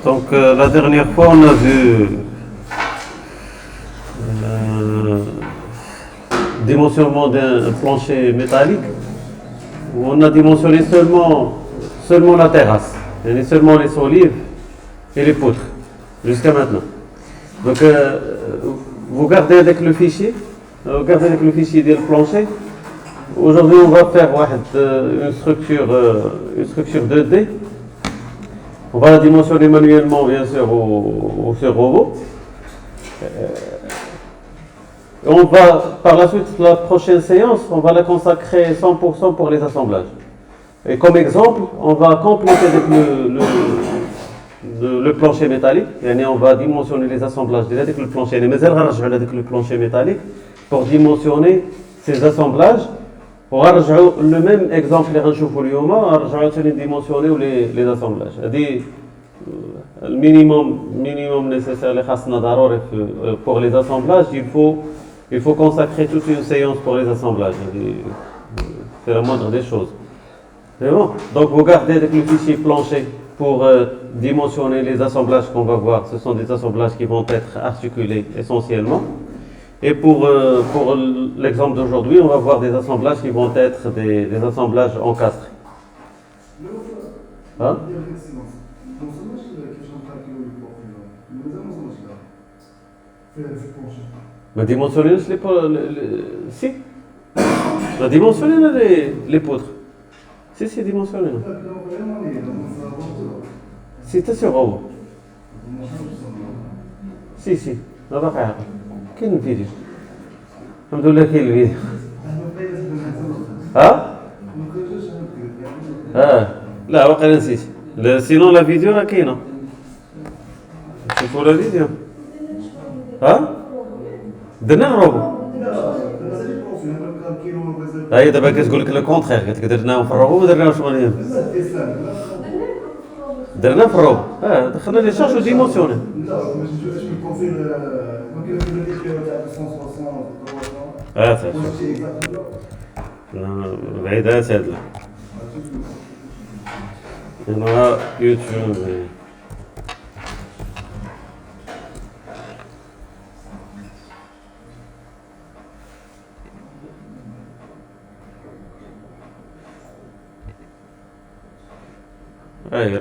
Donc la dernière fois on a vu dimensionnement d'un plancher métallique où on a dimensionné seulement la terrasse, et seulement les solives et les poutres jusqu'à maintenant. Donc vous gardez avec le fichier, du plancher. Aujourd'hui on va faire une structure 2D. On va la dimensionner manuellement bien sûr au robot. On va, par la suite, la prochaine séance, on va la consacrer 100% pour les assemblages. Et comme exemple, on va compléter avec le plancher métallique. On va dimensionner les assemblages avec le plancher. Mais avec le plancher métallique pour dimensionner ces assemblages. On va le même exemple que nous allons dimensionner les assemblages. Le minimum nécessaire pour les assemblages, il faut consacrer toute une séance pour les assemblages. C'est la moindre des choses. C'est bon. Donc vous gardez avec le fichier plancher pour dimensionner les assemblages qu'on va voir. Ce sont des assemblages qui vont être articulés essentiellement. Et pour l'exemple d'aujourd'hui, on va voir des assemblages qui vont être des assemblages encastrés. Hein? La dimensionner si. La dimensionner les poutres. Si, dimensionner. Si, t'es sur robot. Si. On va faire. Quelle vidéo? Alhamdoulilah, quelle vidéo? لا واقيلا نسيت. Sinon la vidéo là كاينه. شوفوا la vidéo. درنا الروبو. هاي دابا كتقول لك لو كونترير، قالت لك درناهم في الروبو ما درناهمش مالين. درنا في الروبو. دخلنا لي شارج وديمونسيوني. بعيدات هاد هنا يوتيوب.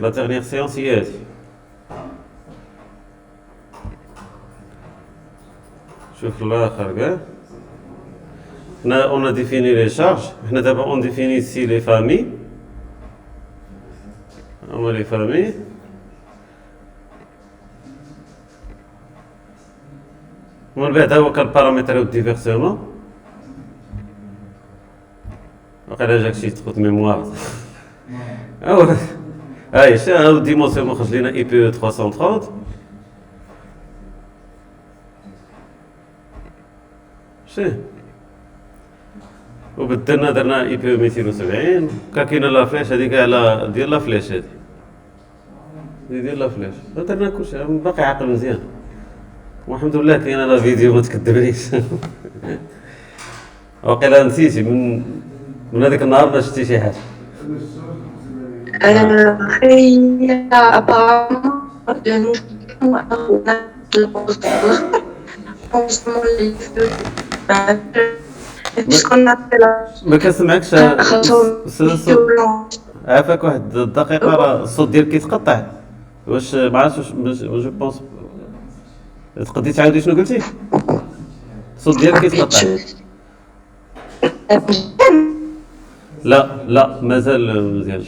La dernière séance hier. On a défini les charges. On définit ici les familles. On a les familles. On va voir quel paramètre de diversement. Après, j'ai trop de mémoire. C'est un dimensionnement IPE 330. C'est. وبدلنا درنا اي بي 270. كاينه لا فلاش هذيك على ديال لا فلاش هذه ديال لا فلاش درنا كلشي باقي عاقل مزيان والحمد لله كاينه لا فيديو ما تكذبنيش. واقيلا نسيتي من هذاك النهار ما شفتي شي حاجه. خير apparemment ما كنسمعكش. عافاك واحد الدقيقه راه الصوت ديالك كيتقطع. واش ما عرفتش جو بونس تقدري تعاودي شنو قلتي؟ الصوت ديالك كيتقطع. لا مازال مزيانش.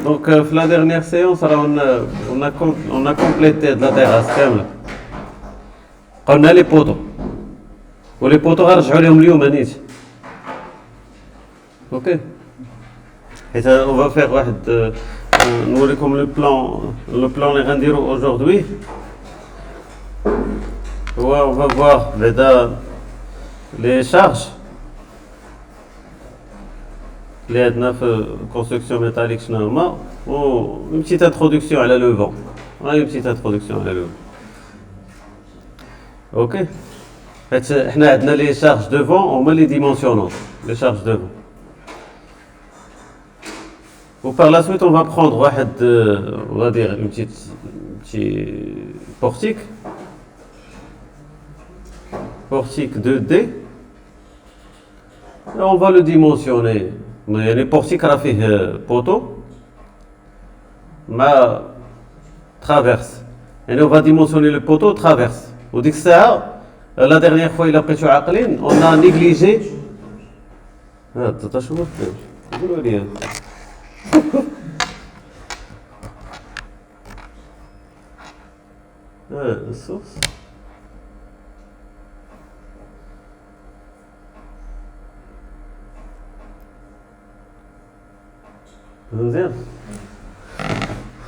Donc, la dernière séance, alors on a complété de la terrasse. On a les poteaux. Les poteaux, ok. Et ça, on va faire nous comme le plan les rendirons aujourd'hui. Ouais, on va voir les charges, les construction métallique, une petite introduction à le vent. Une petite introduction à le vent. Ok. On a les charges de vent, on met les dimensionnons, les charges de vent. Ou par la suite, on va prendre on va dire une petite portique 2D. Et on va le dimensionner. Mais les portiques à poteau, ma traverse. Et on va dimensionner le poteau traverse. Au dit que ça, la dernière fois, il a pris on a négligé. Ah, t'as chaud. Source.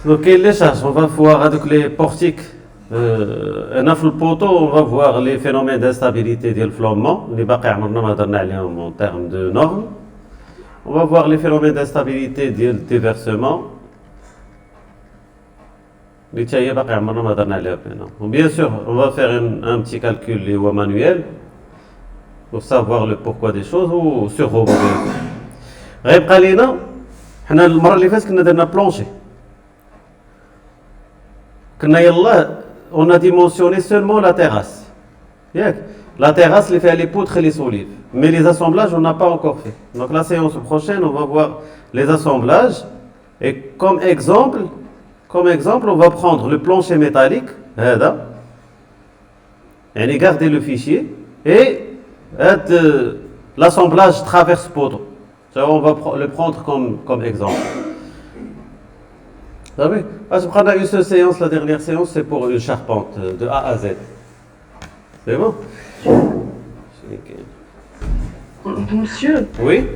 Donc les charges, on va voir avec les portiques. Le poteau, on va voir les phénomènes d'instabilité du flambement, les en termes de normes. On va voir les phénomènes d'instabilité du déversement. Bien sûr, on va faire un petit calcul manuel pour savoir le pourquoi des choses ou sur robot. حنا المره اللي فاتت كنا درنا بلونشي كنا يلاه on a dimensionné seulement la terrasse la terrasse les fait les poutres les solides mais les assemblages on n'a pas encore fait donc la séance prochaine on va voir les assemblages et comme exemple on va prendre le plancher métallique هذا يعني garder le fichier et l'assemblage traverse poteau. On va le prendre comme exemple. Vous savez, parce qu'on a eu cette séance, la dernière séance, c'est pour une charpente de A à Z. C'est bon? Monsieur? Oui?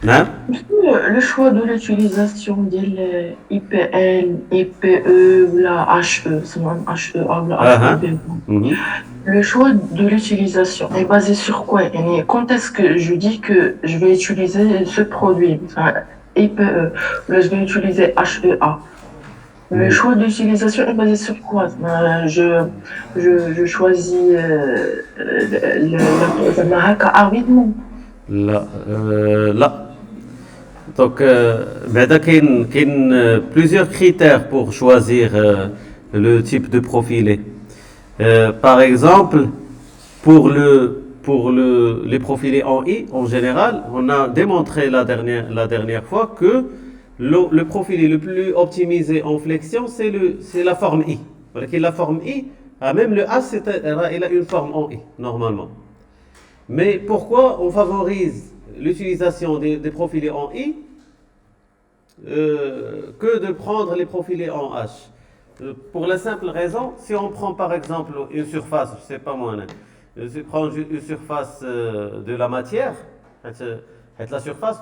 Non? Monsieur, le choix de l'utilisation de l'IPN, IPE ou la HE, c'est même HEA ou la HEB. Le choix de l'utilisation est basé sur quoi? Et quand est-ce que je dis que je vais utiliser ce produit, enfin, IPE, ou là je vais utiliser HEA? Le choix d'utilisation est basé sur quoi? Je choisis la marque arbitrement. Là. Donc, il y a plusieurs critères pour choisir le type de profilé. Par exemple, pour les profilés en I, en général, on a démontré la dernière fois que le profilé le plus optimisé en flexion, c'est la forme I. La forme I, même le A, il a une forme en I, normalement. Mais pourquoi on favorise l'utilisation des profilés en I que de prendre les profilés en H? Pour la simple raison, si on prend par exemple une surface, je ne sais pas moi, je prends une surface de la matière, la surface,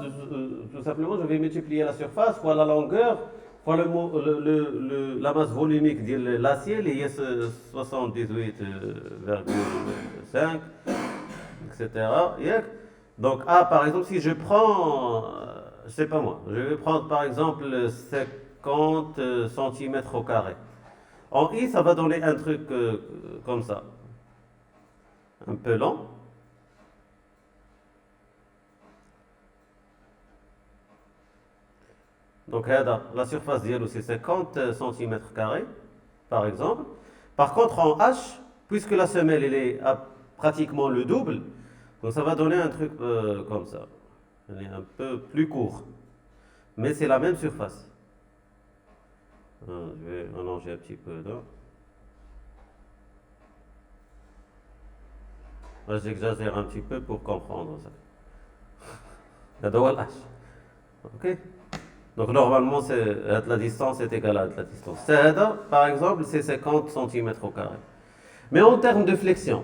tout simplement, je vais multiplier la surface fois la longueur, fois la masse volumique de l'acier, il y a 78,5, etc. Donc A, par exemple, si je prends, je ne sais pas moi, je vais prendre par exemple 50 cm au carré. En I, ça va donner un truc comme ça. Un peu lent. Donc, la surface d'ILO, c'est 50 cm carrés, par exemple. Par contre, en H, puisque la semelle elle est à pratiquement le double, donc ça va donner un truc comme ça. Elle est un peu plus court. Mais c'est la même surface. Je vais allonger un petit peu là. Moi, j'exagère un petit peu pour comprendre ça. La H. Ok? Donc normalement, la distance est égale à la distance. Par exemple, c'est 50 cm au carré. Mais en termes de flexion,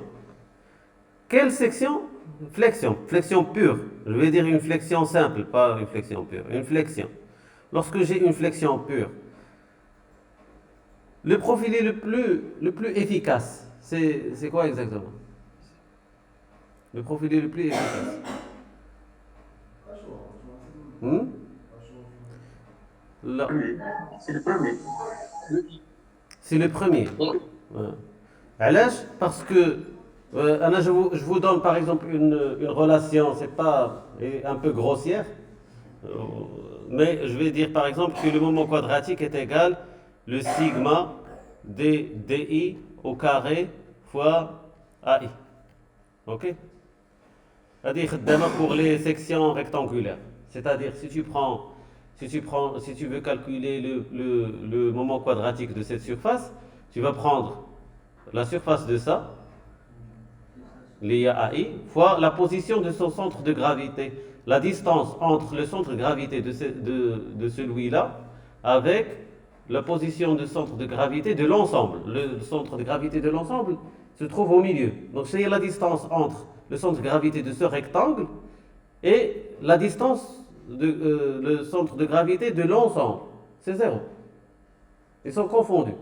quelle section? Flexion pure. Je vais dire une flexion simple, pas une flexion pure. Une flexion. Lorsque j'ai une flexion pure, le profilé le plus efficace, c'est quoi exactement? Le profilé le plus efficace. Hmm? Là. C'est le premier. C'est le premier. Ouais. علاش Parce que je vous donne par exemple une relation, c'est pas un peu grossière, mais je vais dire par exemple que le moment quadratique est égal le sigma di au carré fois ai. Ok? C'est-à-dire pour les sections rectangulaires. C'est-à-dire si tu veux calculer le moment quadratique de cette surface, tu vas prendre la surface de ça, l'IA AI, fois la position de son centre de gravité, la distance entre le centre de gravité de celui-là avec la position de centre de gravité de l'ensemble. Le centre de gravité de l'ensemble se trouve au milieu. Donc c'est la distance entre le centre de gravité de ce rectangle et la distance le centre de gravité de l'ensemble. C'est zéro. Ils sont confondus.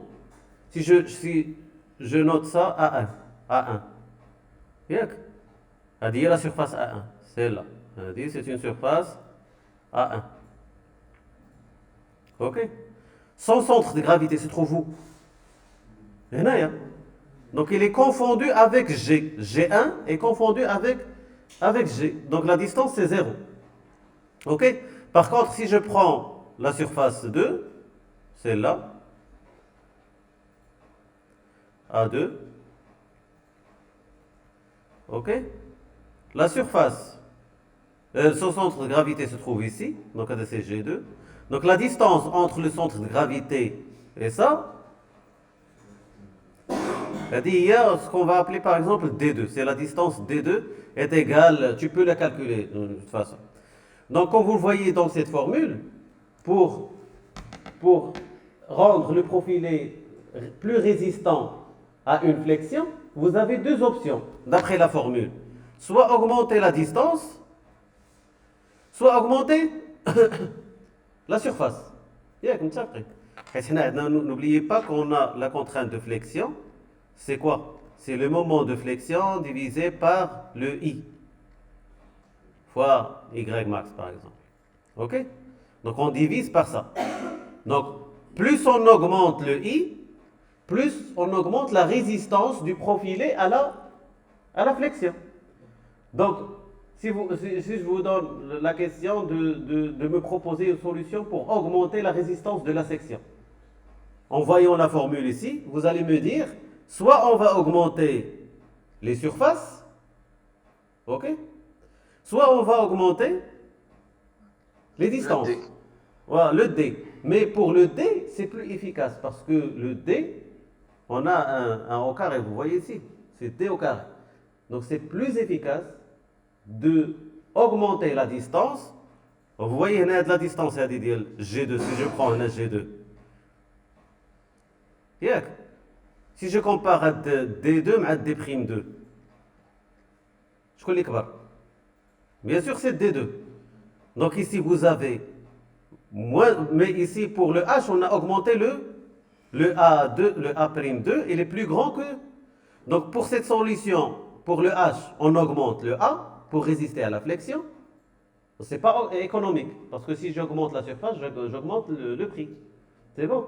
Si je note ça A1, A1. C'est la surface A1, celle-là. C'est une surface A1. Ok? Son centre de gravité se trouve où? Donc il est confondu avec G. G1 est confondu avec G. Donc la distance c'est 0. Ok? Par contre, si je prends la surface 2, celle-là, A2, ok? La surface, son centre de gravité se trouve ici, donc c'est G2. Donc la distance entre le centre de gravité et ça, il y a ce qu'on va appeler par exemple D2. C'est la distance D2 est égale, tu peux la calculer de toute façon. Donc comme vous le voyez dans cette formule, pour rendre le profilé plus résistant à une flexion, vous avez deux options d'après la formule. Soit augmenter la distance, soit augmenter la surface. N'oubliez pas qu'on a la contrainte de flexion. C'est quoi? C'est le moment de flexion divisé par le I fois Y max par exemple. Ok? Donc on divise par ça. Donc plus on augmente le I, plus on augmente la résistance du profilé à la flexion. Donc si je vous donne la question de me proposer une solution pour augmenter la résistance de la section. En voyant la formule ici, vous allez me dire, soit on va augmenter les surfaces, ok? Soit on va augmenter les distances. Voilà, le D. Mais pour le D, c'est plus efficace parce que le D, on a un au carré, vous voyez ici, c'est D au carré. Donc c'est plus efficace de augmenter la distance. Vous voyez, il y a de la distance à G2, si je prends un G2. Si je compare à D2 à D'2, je connais quoi? Bien sûr, c'est D2. Donc ici, vous avez moins, mais ici, pour le H, on a augmenté le A2, le A'2, il est plus grand que. Donc pour cette solution, pour le H, on augmente le A pour résister à la flexion. C'est pas économique, parce que si j'augmente la surface, j'augmente le prix. C'est bon.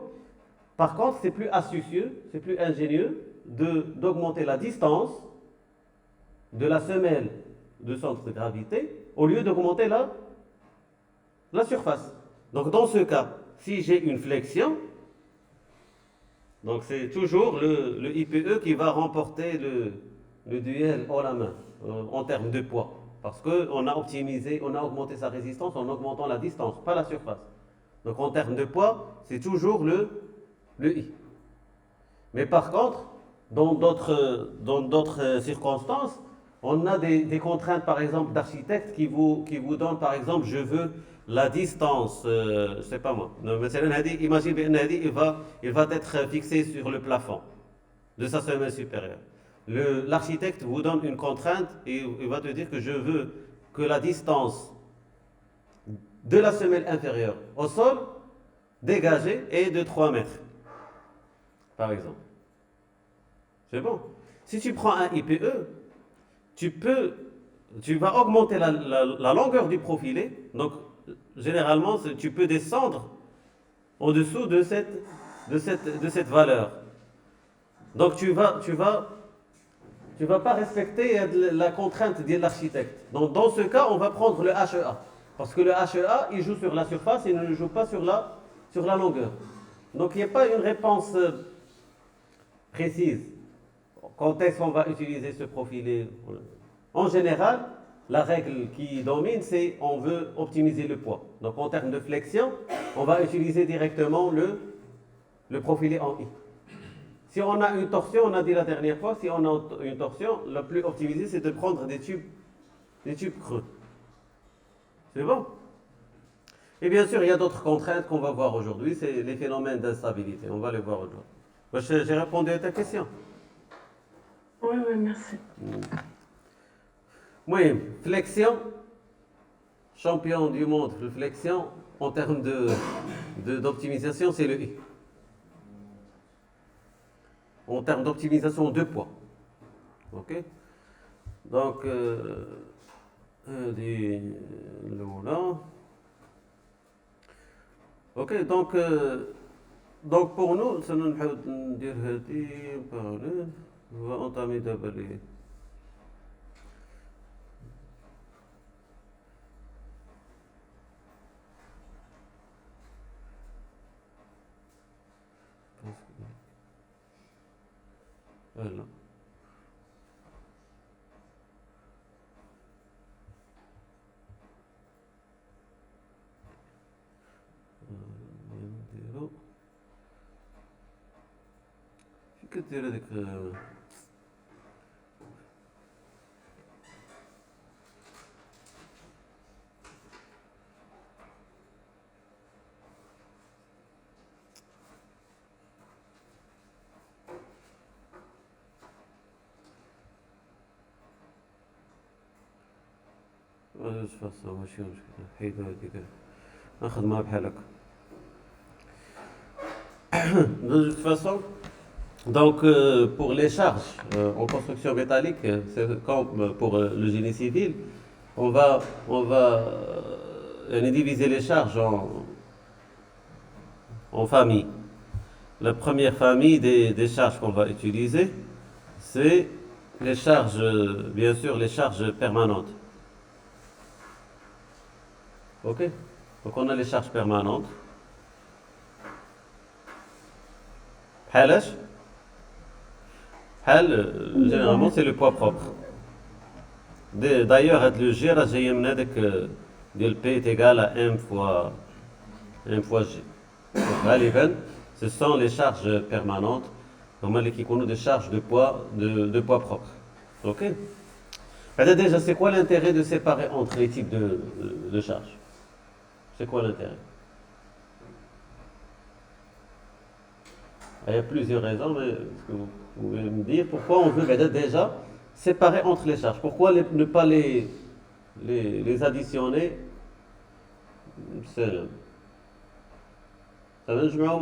Par contre, c'est plus astucieux, c'est plus ingénieux d'augmenter la distance de la semelle de centre de gravité au lieu d'augmenter la surface. Donc dans ce cas, si j'ai une flexion, donc c'est toujours le IPE qui va remporter le duel haut la main en termes de poids. Parce qu'on a optimisé, on a augmenté sa résistance en augmentant la distance, pas la surface. Donc en termes de poids, c'est toujours le I. Mais par contre, dans d'autres circonstances, on a des contraintes, par exemple, d'architecte qui vous donnent, par exemple, je veux la distance, je ne sais pas moi. Imagine il va être fixé sur le plafond de sa semelle supérieure. L'architecte vous donne une contrainte et il va te dire que je veux que la distance de la semelle inférieure au sol dégagée est de 3 mètres, par exemple. C'est bon. Si tu prends un IPE, tu peux tu vas augmenter la longueur du profilé. Donc, généralement, tu peux descendre au-dessous de cette valeur. Donc, tu vas pas respecter la contrainte de l'architecte. Donc, dans ce cas, on va prendre le HEA. Parce que le HEA, il joue sur la surface et il ne joue pas sur la longueur. Donc, il n'y a pas une réponse précise. Quand est-ce qu'on va utiliser ce profilé? En général, la règle qui domine, c'est on veut optimiser le poids. Donc, en termes de flexion, on va utiliser directement le profilé en I. Si on a une torsion, on a dit la dernière fois, si on a une torsion, la plus optimisée, c'est de prendre des tubes creux. C'est bon? Et bien sûr, il y a d'autres contraintes qu'on va voir aujourd'hui, c'est les phénomènes d'instabilité. On va les voir aujourd'hui. J'ai répondu à ta question. Oui, merci. Oui, flexion, champion du monde de flexion, en termes d'optimisation, c'est le I. En termes d'optimisation de poids. Ok? Donc, là. Ok, donc pour nous, on va entamer d'abord les. Voilà. في كدير هذيك فاصلة ماشي مشكلة حيدو هذيك نخدمها بحال هكا. De toute façon, donc pour les charges en construction métallique, c'est comme pour le génie civil, on va diviser les charges en familles. La première famille des charges qu'on va utiliser, c'est les charges, bien sûr, les charges permanentes. Ok? Donc on a les charges permanentes. Généralement c'est le poids propre. D'ailleurs, le G, le P est égal à M fois G. Donc, ce sont les charges permanentes, normalement qui connaissent des charges de poids propre. Ok? Déjà, c'est quoi l'intérêt de séparer entre les types de charges? C'est quoi l'intérêt? Il y a plusieurs raisons, mais est-ce que vous pouvez me dire pourquoi on veut déjà séparer entre les charges? Pourquoi ne pas les additionner? Ça veut dire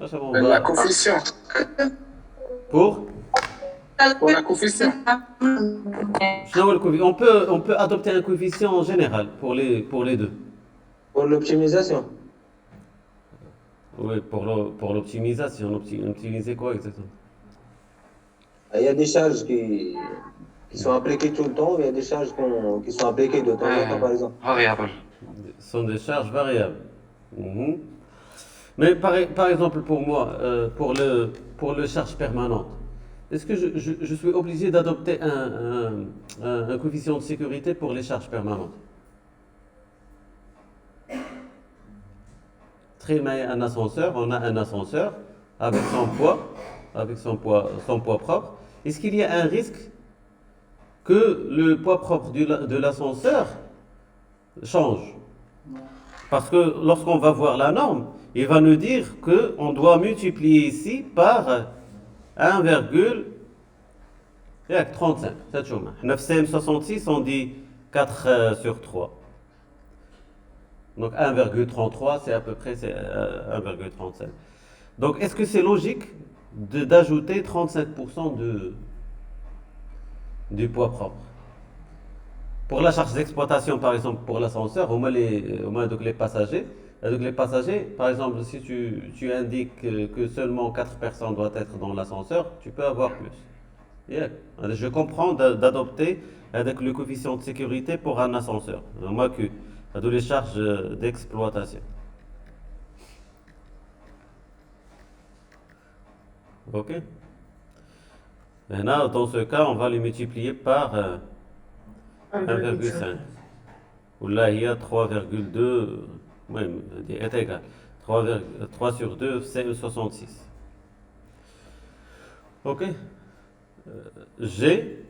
que La coefficient. Pour la coefficient. On peut adopter un coefficient en général pour les deux. Pour l'optimisation. Oui, pour l'optimisation. Optimiser quoi exactement? Il y a des charges qui sont appliquées tout le temps, il y a des charges qui sont appliquées de temps en temps, par exemple. Variable. Ce sont des charges variables. Mais par exemple, pour moi, pour le charge permanente, est-ce que je suis obligé d'adopter un coefficient de sécurité pour les charges permanentes? Un ascenseur, on a un ascenseur avec son poids propre. Est-ce qu'il y a un risque que le poids propre de l'ascenseur change? Parce que lorsqu'on va voir la norme, il va nous dire qu'on doit multiplier ici par 1,35. C'est tout. 966, on dit 4 sur 3. Donc 1,33, c'est à peu près 1,35. Donc est-ce que c'est logique d'ajouter 35% du poids propre? Pour la charge d'exploitation, par exemple, pour l'ascenseur, au moins donc les passagers, par exemple, si tu indiques que seulement 4 personnes doivent être dans l'ascenseur, tu peux avoir plus. Yeah. Je comprends d'adopter avec le coefficient de sécurité pour un ascenseur. Moi que les charges d'exploitation. Ok. Maintenant, dans ce cas, on va les multiplier par 1,5. Ou là, il y a 3,2, même, est égal. 3 sur 2, c'est 66. Ok. G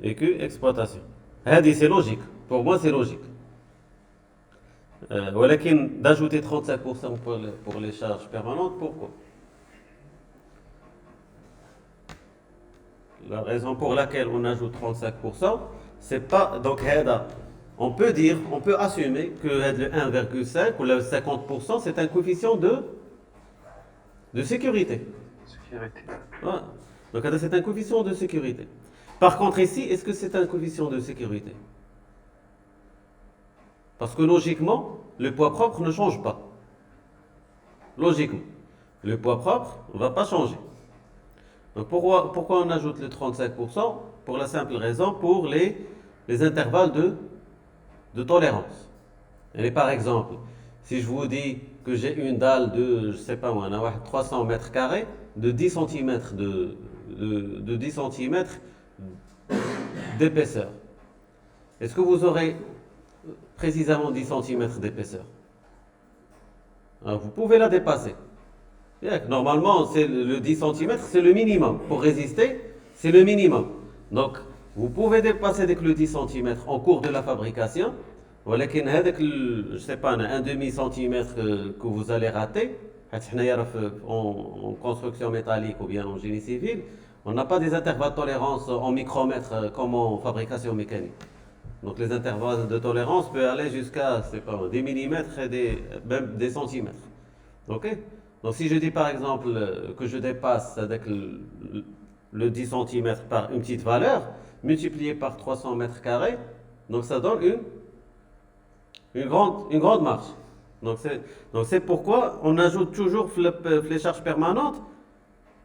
et Q, exploitation. C'est logique. Pour moi, c'est logique. ولكن d'ajouter 35% pour les charges permanentes, pourquoi? La raison pour laquelle on ajoute 35%, c'est pas. Donc, on peut dire, on peut assumer que le 1,5 ou le 50%, c'est un coefficient de sécurité. Ouais. Donc, c'est un coefficient de sécurité. Par contre, ici, est-ce que c'est un coefficient de sécurité? Parce que logiquement, le poids propre ne change pas. Logiquement. Le poids propre ne va pas changer. Donc pourquoi on ajoute le 35%? Pour la simple raison, pour les intervalles de tolérance. Et par exemple, si je vous dis que j'ai une dalle de, je sais pas moi, 300 mètres carrés, de 10 cm de 10 cm d'épaisseur, est-ce que vous aurez précisément 10 cm d'épaisseur? Vous pouvez la dépasser. Normalement, c'est le 10 cm, c'est le minimum. Pour résister, c'est le minimum. Donc, vous pouvez dépasser avec le 10 cm en cours de la fabrication. ولكن هذاك je sais pas un demi centimètre que vous allez rater, en construction métallique ou bien en génie civil, on n'a pas des intervalles de tolérance en micromètres comme en fabrication mécanique. Donc les intervalles de tolérance peuvent aller jusqu'à des millimètres et même des centimètres. Ok? Donc si je dis par exemple que je dépasse avec le 10 cm par une petite valeur, multiplié par 300 mètres carrés, donc ça donne une grande marge. Donc c'est pourquoi on ajoute toujours les charges permanentes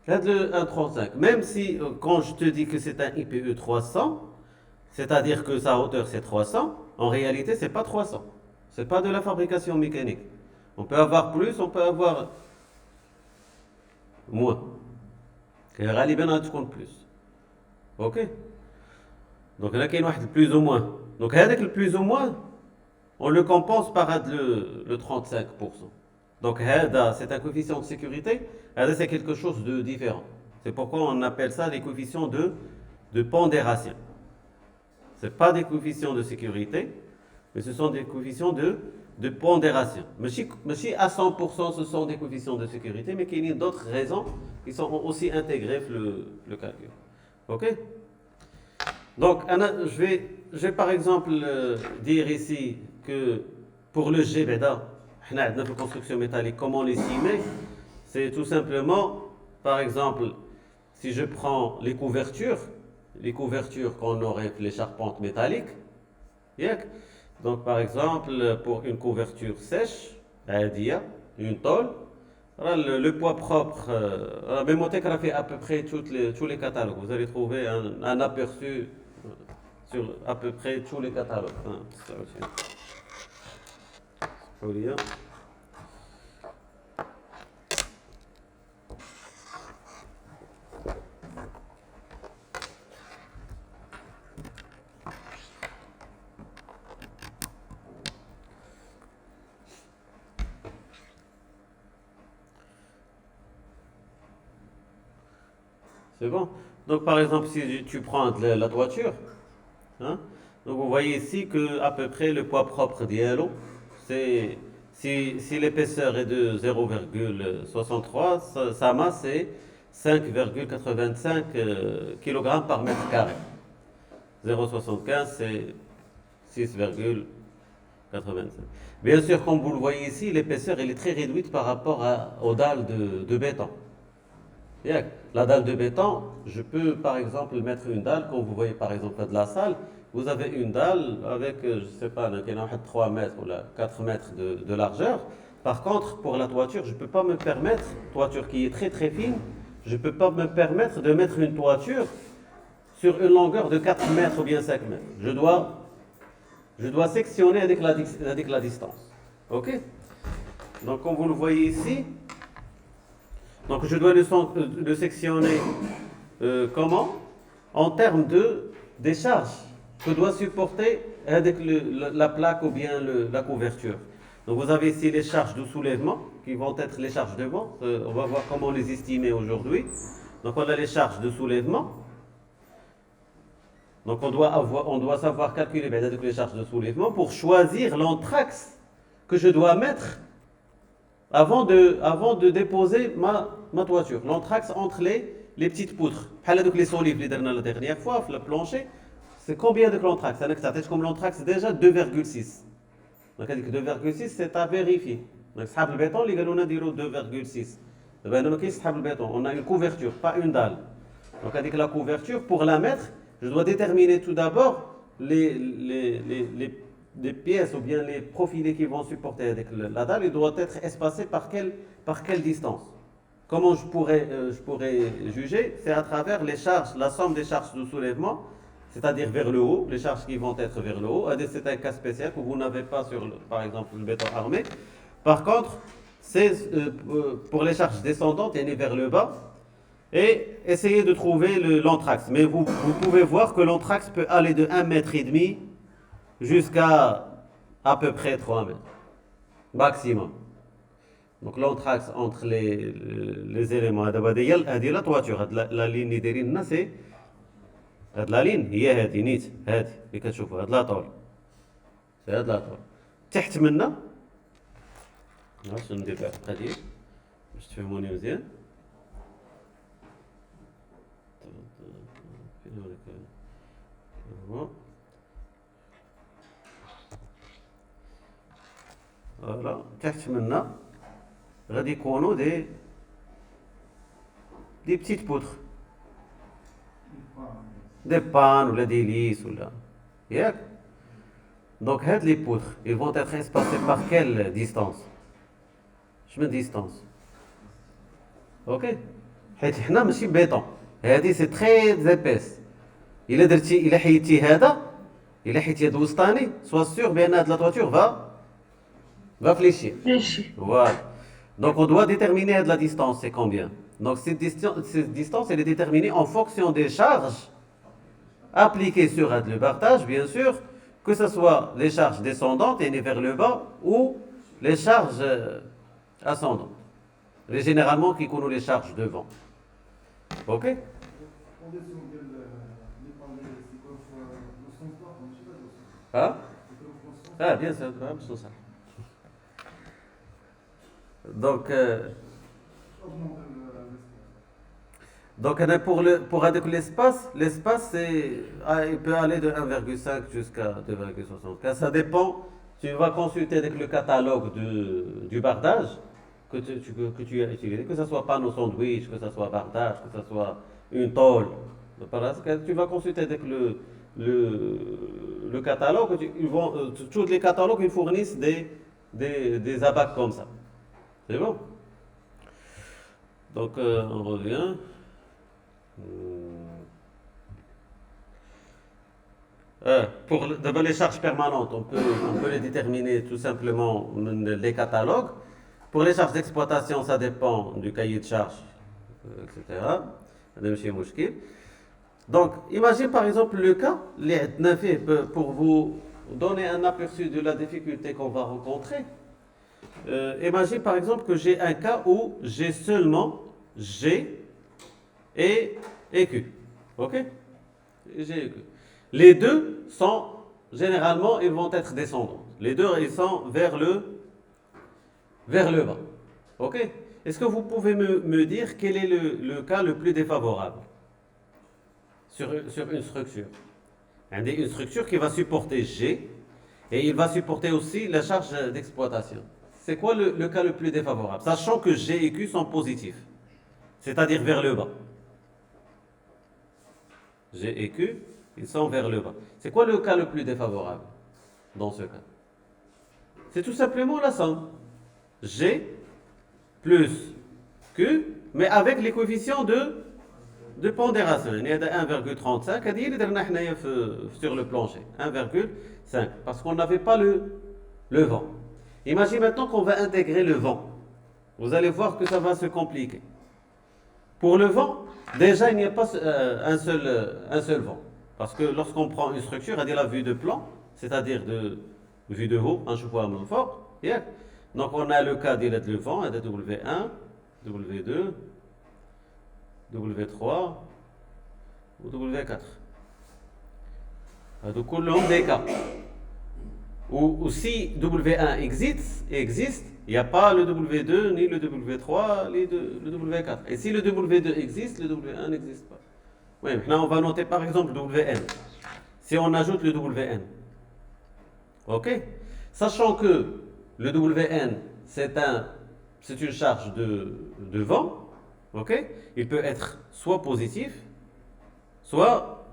le 1,35. Même si quand je te dis que c'est un IPE 300, c'est-à-dire que sa hauteur c'est 300, en réalité c'est pas 300. C'est pas de la fabrication mécanique. On peut avoir plus, on peut avoir moins. غالبا غتكون plus. Ok? Donc là كاين واحد plus ou moins. Donc هذاك le plus ou moins on le compense par le 35%. Donc c'est un coefficient de sécurité, c'est quelque chose de différent. C'est pourquoi on appelle ça des coefficients de pondération. Ce n'est pas des coefficients de sécurité, mais ce sont des coefficients de pondération. Mais à 100% ce sont des coefficients de sécurité, mais il y a d'autres raisons qui sont aussi intégrées dans le calcul. Ok? Donc je vais par exemple dire ici que pour le G, notre construction métallique, comment l'estimer? C'est tout simplement, par exemple, si je prends les couvertures qu'on aurait les charpentes métalliques, donc par exemple, pour une couverture sèche, une tôle, le poids propre, Mémothèque fait à peu près tous les catalogues. Vous allez trouver un aperçu sur à peu près tous les catalogues. C'est bon. Donc par exemple, si tu prends la toiture, hein, donc vous voyez ici que à peu près le poids propre d'Yellow, c'est si l'épaisseur est de 0,63, sa masse est 5,85 kg par mètre carré. 0,75 c'est 6,85. Bien sûr, comme vous le voyez ici, l'épaisseur elle est très réduite par rapport aux dalles de béton. Bien. La dalle de béton, je peux par exemple mettre une dalle, quand vous voyez par exemple de la salle, vous avez une dalle avec, je ne sais pas, 3 mètres ou 4 mètres de largeur. Par contre, pour la toiture, je ne peux pas me permettre, toiture qui est très très fine, je ne peux pas me permettre de mettre une toiture sur une longueur de 4 mètres ou bien 5 mètres. Je dois sectionner avec la distance. Ok? Donc, comme vous le voyez ici, donc je dois le sectionner comment? En termes des charges que doit supporter avec la plaque ou bien la couverture. Donc vous avez ici les charges de soulèvement qui vont être les charges de vent. On va voir comment les estimer aujourd'hui. Donc on a les charges de soulèvement. Donc on doit savoir calculer avec les charges de soulèvement pour choisir l'anthrax que je dois mettre avant de déposer ma toiture. L'anthrax entre les petites poutres. Les solives, les la dernière fois, le plancher, c'est combien de l'anthrax? C'est comme l'anthrax déjà 2,6. Donc 2,6 c'est à vérifier. Donc le béton, les gars, on a dit 2,6. On a une couverture, pas une dalle. Donc avec la couverture, pour la mettre, je dois déterminer tout d'abord les pièces ou bien les profilés qui vont supporter avec la dalle. Ils doivent être espacés par quelle distance? Comment je pourrais juger? C'est à travers les charges, la somme des charges de soulèvement, c'est-à-dire vers le haut, les charges qui vont être vers le haut. C'est un cas spécial que vous n'avez pas sur, par exemple, le béton armé. Par contre, c'est pour les charges descendantes, il y en a vers le bas. Et essayez de trouver l'anthrax. Mais vous pouvez voir que l'anthrax peut aller de 1,5 m jusqu'à à peu près 3 mètres. Maximum. Donc l'anthrax entre les éléments. هذه la toiture. La ligne اللي دايرين لنا c'est هاد لا لين هي هادي نيت هادي اللي كتشوفوا هاد لاطول سي هاد لاطول تحت منا باش ندير واحد القضيه باش تفهموني مزيان فوالا تحت منا غادي يكونوا دي بتيت بوتر des pannes ou des lisses ou là. Yeah. Donc les poutres, ils vont être espacés par quelle distance? Je me distance. Ok? حنا ماشي béton. هذه c'est très épaisse. إلا حيدتي هذا إلا حيدتي هذا الوسطاني sois sûr بأن هذه la toiture va fléchir. Voilà. Donc on doit déterminer la distance, c'est combien? Donc cette distance elle est déterminée en fonction des charges appliquées sur le partage, bien sûr, que ce soit les charges descendantes et vers le bas ou les charges ascendantes. Et généralement, qui connaissent les charges devant. Ok? Hein? Ah, bien sûr, c'est ça. Donc pour avec l'espace, il peut aller de 1,5 jusqu'à 2,75. Ça dépend, tu vas consulter avec le catalogue du bardage que tu as utilisé, que ce soit panneau sandwich, que ce soit bardage, que ce soit une tôle. Tu vas consulter avec le catalogue, tous les catalogues ils fournissent des abacs comme ça. C'est bon? Donc on revient. Pour les charges permanentes, on peut les déterminer tout simplement les catalogues. Pour les charges d'exploitation, ça dépend du cahier de charges, etc. Donc, imagine par exemple le cas, pour vous donner un aperçu de la difficulté qu'on va rencontrer. Imagine par exemple que j'ai un cas où j'ai seulement G et Q. Ok? G et Q. Les deux sont, généralement, ils vont être descendants. Les deux, ils sont vers le bas. Ok? Est-ce que vous pouvez me dire quel est le cas le plus défavorable sur une structure? Une structure qui va supporter G et il va supporter aussi la charge d'exploitation. C'est quoi le cas le plus défavorable? Sachant que G et Q sont positifs. c'est-à-dire vers le bas. G et Q, ils sont vers le bas. C'est quoi le cas le plus défavorable dans ce cas? C'est tout simplement la somme. G plus Q, mais avec les coefficients de pondération. Il y a 1,35, sur le plancher. 1,5, parce qu'on n'avait pas le vent. Imaginez maintenant qu'on va intégrer le vent. Vous allez voir que ça va se compliquer. Pour le vent, déjà, il n'y a pas un seul vent. Parce que lorsqu'on prend une structure, elle dit la vue de plan, c'est-à-dire de vue de haut, un choix fort. Yeah. Donc, on a le cas de le vent, W1, W2, W3 ou W4. Donc, كلهم des cas. Ou si W1 existe, il n'y a pas le W2, ni le W3, ni le W4. Et si le W2 existe, le W1 n'existe pas. Oui, maintenant on va noter par exemple Wn. Si on ajoute le Wn. Ok? Sachant que le Wn, c'est une charge de vent. Ok? Il peut être soit positif, soit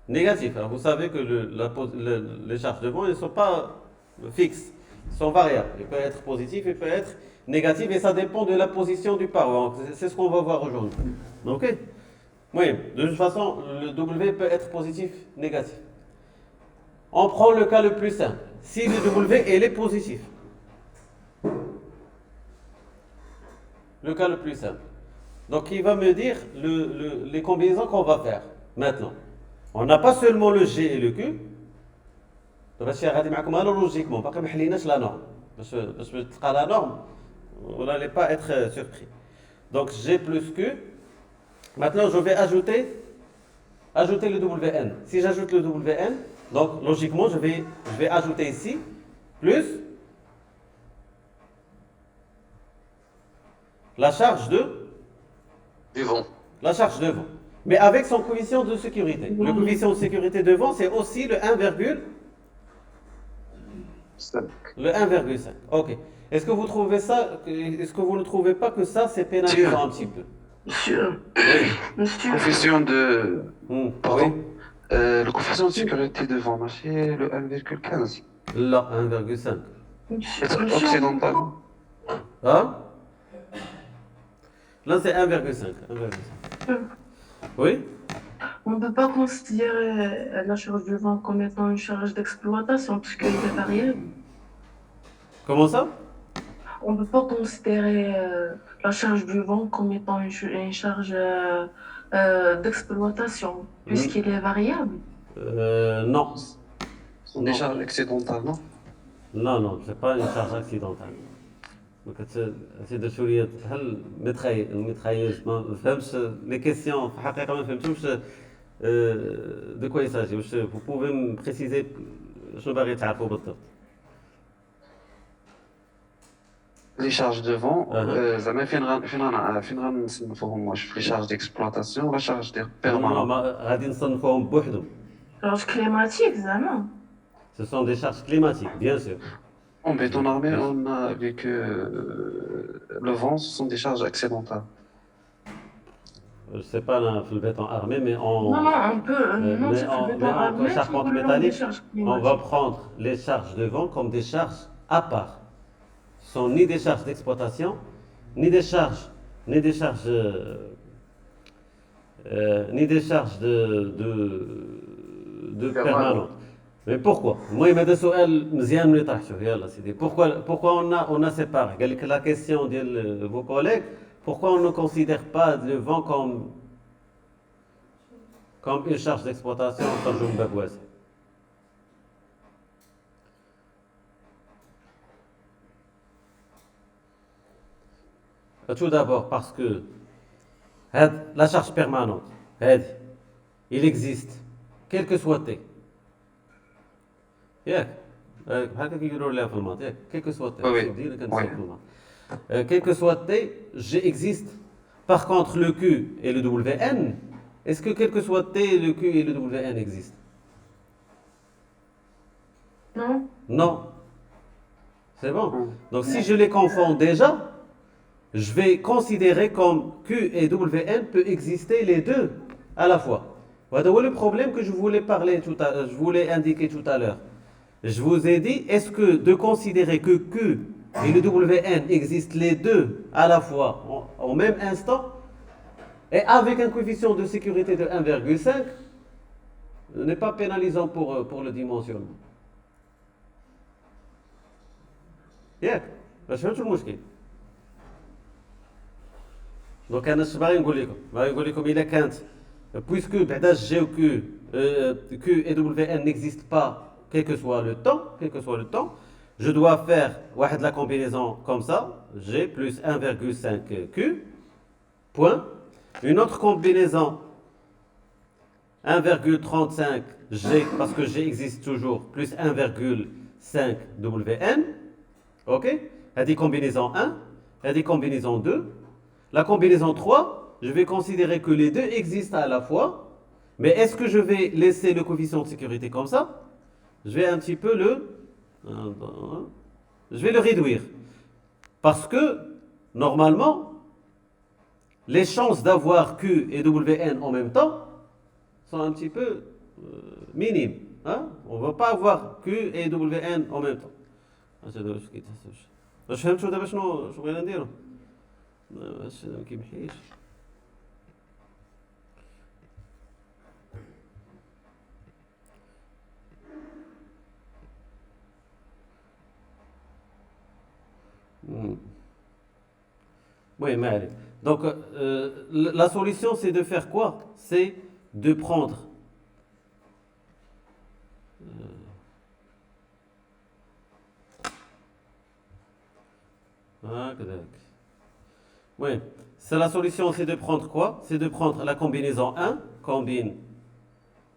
négatif. Alors vous savez que les charges de vent ne sont pas fixes, ils sont variables. Il peut être positif, il peut être négatif, et ça dépend de la position du paroi. C'est ce qu'on va voir aujourd'hui. Ok? Oui, de toute façon, le W peut être positif, négatif. On prend le cas le plus simple. Si le W il est positif, le cas le plus simple. Donc il va me dire les combinaisons qu'on va faire maintenant. On n'a pas seulement le G et le Q. Logiquement, pas comme la norme. Parce que la norme, vous n'allez pas être surpris. Donc G plus Q. Maintenant, je vais ajouter le Wn. Si j'ajoute le Wn, donc logiquement, je vais ajouter ici plus la charge Du vent. La charge de vent. Mais avec son coefficient de sécurité. Le coefficient de sécurité de vent, c'est aussi le 1,5. Le 1,5. Ok. Est-ce que vous trouvez ça, est-ce que vous ne trouvez pas que ça, c'est pénalisant un petit peu? Monsieur, Oui. monsieur, Coefficient de. Pardon. Oui. Le coefficient de sécurité de vent, c'est le 1,15. Là, 1,5. C'est occidental. Hein? Là, c'est 1,5. 1,5. Oui? on ne peut pas considérer la charge du vent comme étant une charge d'exploitation puisqu'elle est variable. Comment ça? On ne peut pas considérer la charge du vent comme étant une charge d'exploitation puisqu'elle est variable. Non. Ce sont des charges accidentales, non? Non, c'est pas une charge accidentale. سي شويه بحال الميترايوز ما فهمتش لي كيسيون في الحقيقه ما فهمتهمش دو كوا يساجي واش vous pouvez me préciser شنو باغي تعرفوا بالضبط. Les charges de vent, زعما فين غنصنفوهم واش في les charges d'exploitation ou la charge permanente? غادي نصنفوهم بوحدهم. Charge climatique, زعما. Ce sont des charges climatiques, bien sûr. En béton armé, on a vu que le vent, ce sont des charges accidentales. Je sais pas là, le béton armé, mais Non, on peut. Non, c'est le béton armé. en charpente métallique, on va prendre les charges de vent comme des charges à part. Ce sont ni des charges d'exploitation, ni des charges de permanentes. Mais pourquoi? Moi, il m'a dit pourquoi on a séparé? La question de vos collègues, pourquoi on ne considère pas le vent comme une charge d'exploitation quand je me baboise? Tout d'abord parce que la charge permanente, il existe, quel que soit T. Quel que soit T, quel que soit T, G existe. Par contre, le Q et le Wn, est-ce que quel que soit T, le Q et le Wn existent? Non. Non. C'est bon. Donc si je les confonds déjà, je vais considérer comme Q et WN peut exister les deux à la fois. Voilà le problème que je voulais je voulais indiquer tout à l'heure. Je vous ai dit, est-ce que de considérer que Q et le WN existent les deux à la fois, au même instant, et avec un coefficient de sécurité de 1,5, n'est pas pénalisant pour le dimensionnement. ياك باش فهمتوا المشكل. دونك انا اش باغي نقول لكم الا كانت puisque بعدا G ou Q et WN n'existent pas quel que soit le temps, je dois faire la combinaison comme ça, G plus 1,5 Q, point. Une autre combinaison 1,35 G, parce que G existe toujours, plus 1,5 WN. Ok? Elle dit combinaison 1, elle dit combinaison 2. La combinaison 3, je vais considérer que les deux existent à la fois, mais est-ce que je vais laisser le coefficient de sécurité comme ça? Je vais un petit peu je vais le réduire. Parce que, normalement, les chances d'avoir Q et WN en même temps sont un petit peu minimes. Hein? On ne va pas avoir Q et WN en même temps. باش فهمتوا دابا شنو بغينا نديرو باش ما كيمحيش Oui, mais allez. Donc, la solution, c'est de faire quoi? C'est de prendre oui, c'est la solution, c'est de prendre quoi? C'est de prendre la combinaison 1, combine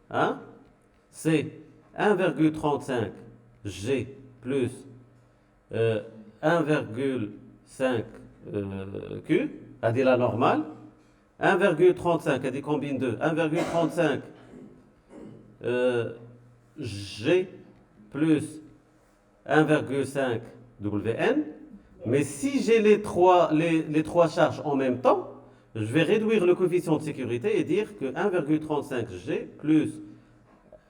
1, c'est 1,35 G plus 1,5 Q, a dit la normale, 1,35, a dit combine 2, 1,35 G plus 1,5 WN. Mais si j'ai les trois charges en même temps, je vais réduire le coefficient de sécurité et dire que 1,35 G plus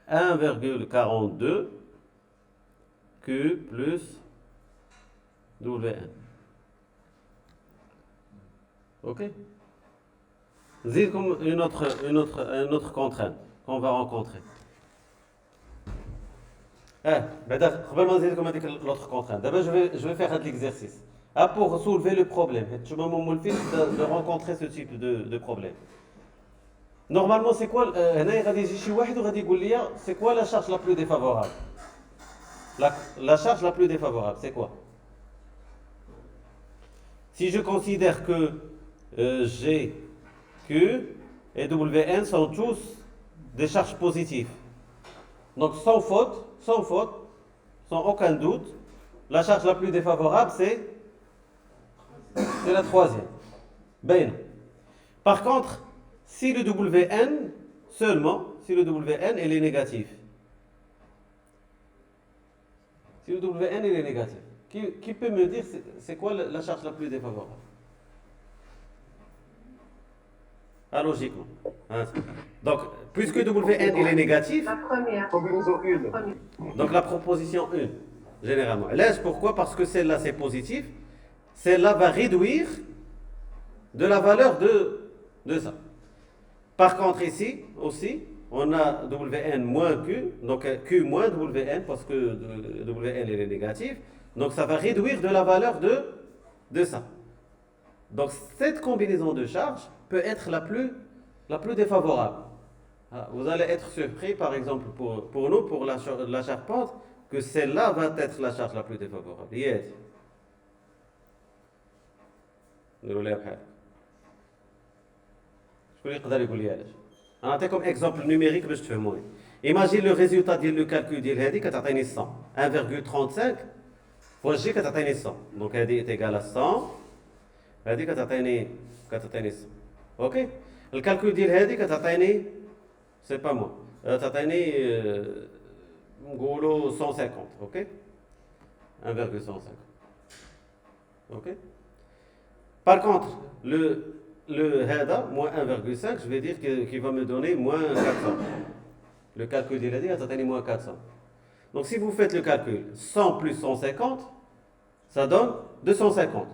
1,42 Q plus WN. Ok? C'est comme une autre contrainte qu'on va rencontrer. L'autre contrainte. D'abord, je vais faire l'exercice. Pour soulever le problème. De rencontrer ce type de problème. Normalement, c'est quoi c'est quoi la charge la plus défavorable? La charge la plus défavorable, c'est quoi? Si je considère que G, Q et WN sont tous des charges positives. Donc sans faute, sans aucun doute, la charge la plus défavorable, c'est la troisième. Ben. Par contre, si le WN, seulement, si le WN il est négatif. Si le WN il est négatif, qui peut me dire c'est quoi la charge la plus défavorable? Ah, logiquement. Donc, puisque WN il est négatif, La première. donc la proposition 1, généralement. Là, pourquoi? Parce que celle-là c'est positif, celle-là va réduire de la valeur de ça. Par contre, ici aussi, on a WN moins Q, donc Q moins WN, parce que WN il est négatif, donc ça va réduire de la valeur de ça. Donc cette combinaison de charges peut être la plus défavorable. Vous allez être surpris, par exemple, pour nous, pour la charpente, que celle-là va être la charge la plus défavorable. Yes. Je comme exemple numérique, mais je te fais moins. Imagine le résultat du calcul de l'hédi, 100. 1,35 fois G, 100. Donc, hédi est égal à 100. هذه كتعطيني 100. اوكي الكالكول ديال هذه كتعطيني سي با مو تعطيني نقولوا 150. اوكي 1,150. اوكي Par contre, le HEDA, moins 1,5, je vais dire qu'il va me donner moins 400. Le calcul, il a dit, attendez, moins 400. Donc si vous faites le calcul, 100 plus 150, ça donne 250.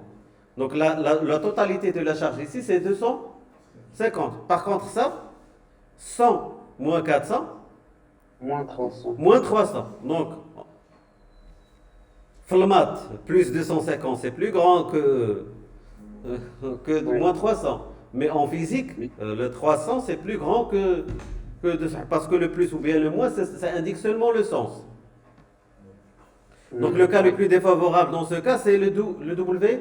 Donc la totalité de la charge ici, c'est 250. Par contre, ça, 100 moins 400, Moins 300. moins 300. Donc, Flamat, plus 250, c'est plus grand que Oui. moins 300. Mais en physique, Oui. le 300, c'est plus grand que 200. Parce que le plus ou bien le moins, ça indique seulement le sens. Donc le cas le plus défavorable dans ce cas, c'est le WN.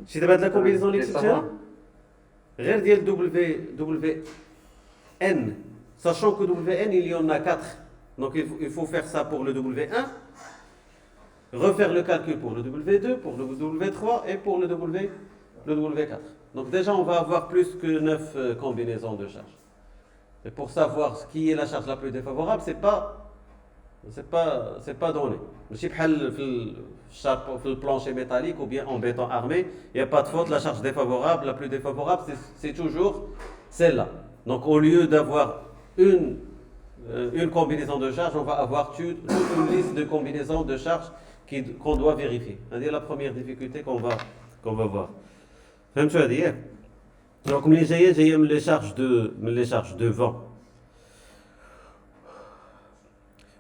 Si tu as de la combinaison exceptionnelle, غير ديال WN, sachant que WN, il y en a 4. Donc il faut faire ça pour le W1, refaire le calcul pour le W2, pour le W3 et pour le W4. Donc déjà, on va avoir plus que 9 combinaisons de charges. Et pour savoir ce qui est la charge la plus défavorable, c'est pas donné. ماشي بحال في le plancher métallique ou bien en béton armé, il n'y a pas de faute, la charge défavorable, la plus défavorable, c'est toujours celle-là. Donc au lieu d'avoir une combinaison de charges, on va avoir toute une liste de combinaisons de charges qu'on doit vérifier. C'est la première difficulté qu'on va voir. فهمتوا هذه ياك؟ Donc ملي جايه من les charges de vent.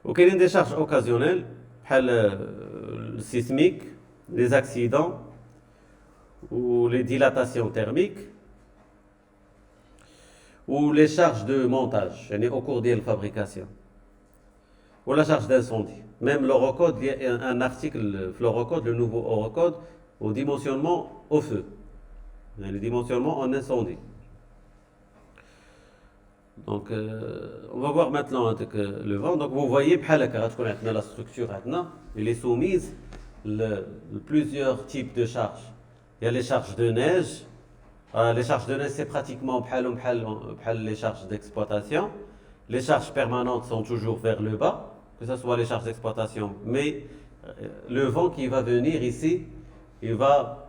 وكاينين des charges occasionnelles بحال le sismique, les accidents ou les dilatations thermiques ou les charges de montage au cours de la fabrication ou la charge d'incendie. Même l'Eurocode, il y a un article, l'Eurocode, le nouveau Eurocode, au dimensionnement au feu, le dimensionnement en incendie. Donc, on va voir maintenant avec le vent. Donc, vous voyez, la structure, elle est soumise plusieurs types de charges. Il y a les charges de neige. Les charges de neige, c'est pratiquement les charges d'exploitation. Les charges permanentes sont toujours vers le bas, que ce soit les charges d'exploitation. Mais le vent qui va venir ici, il va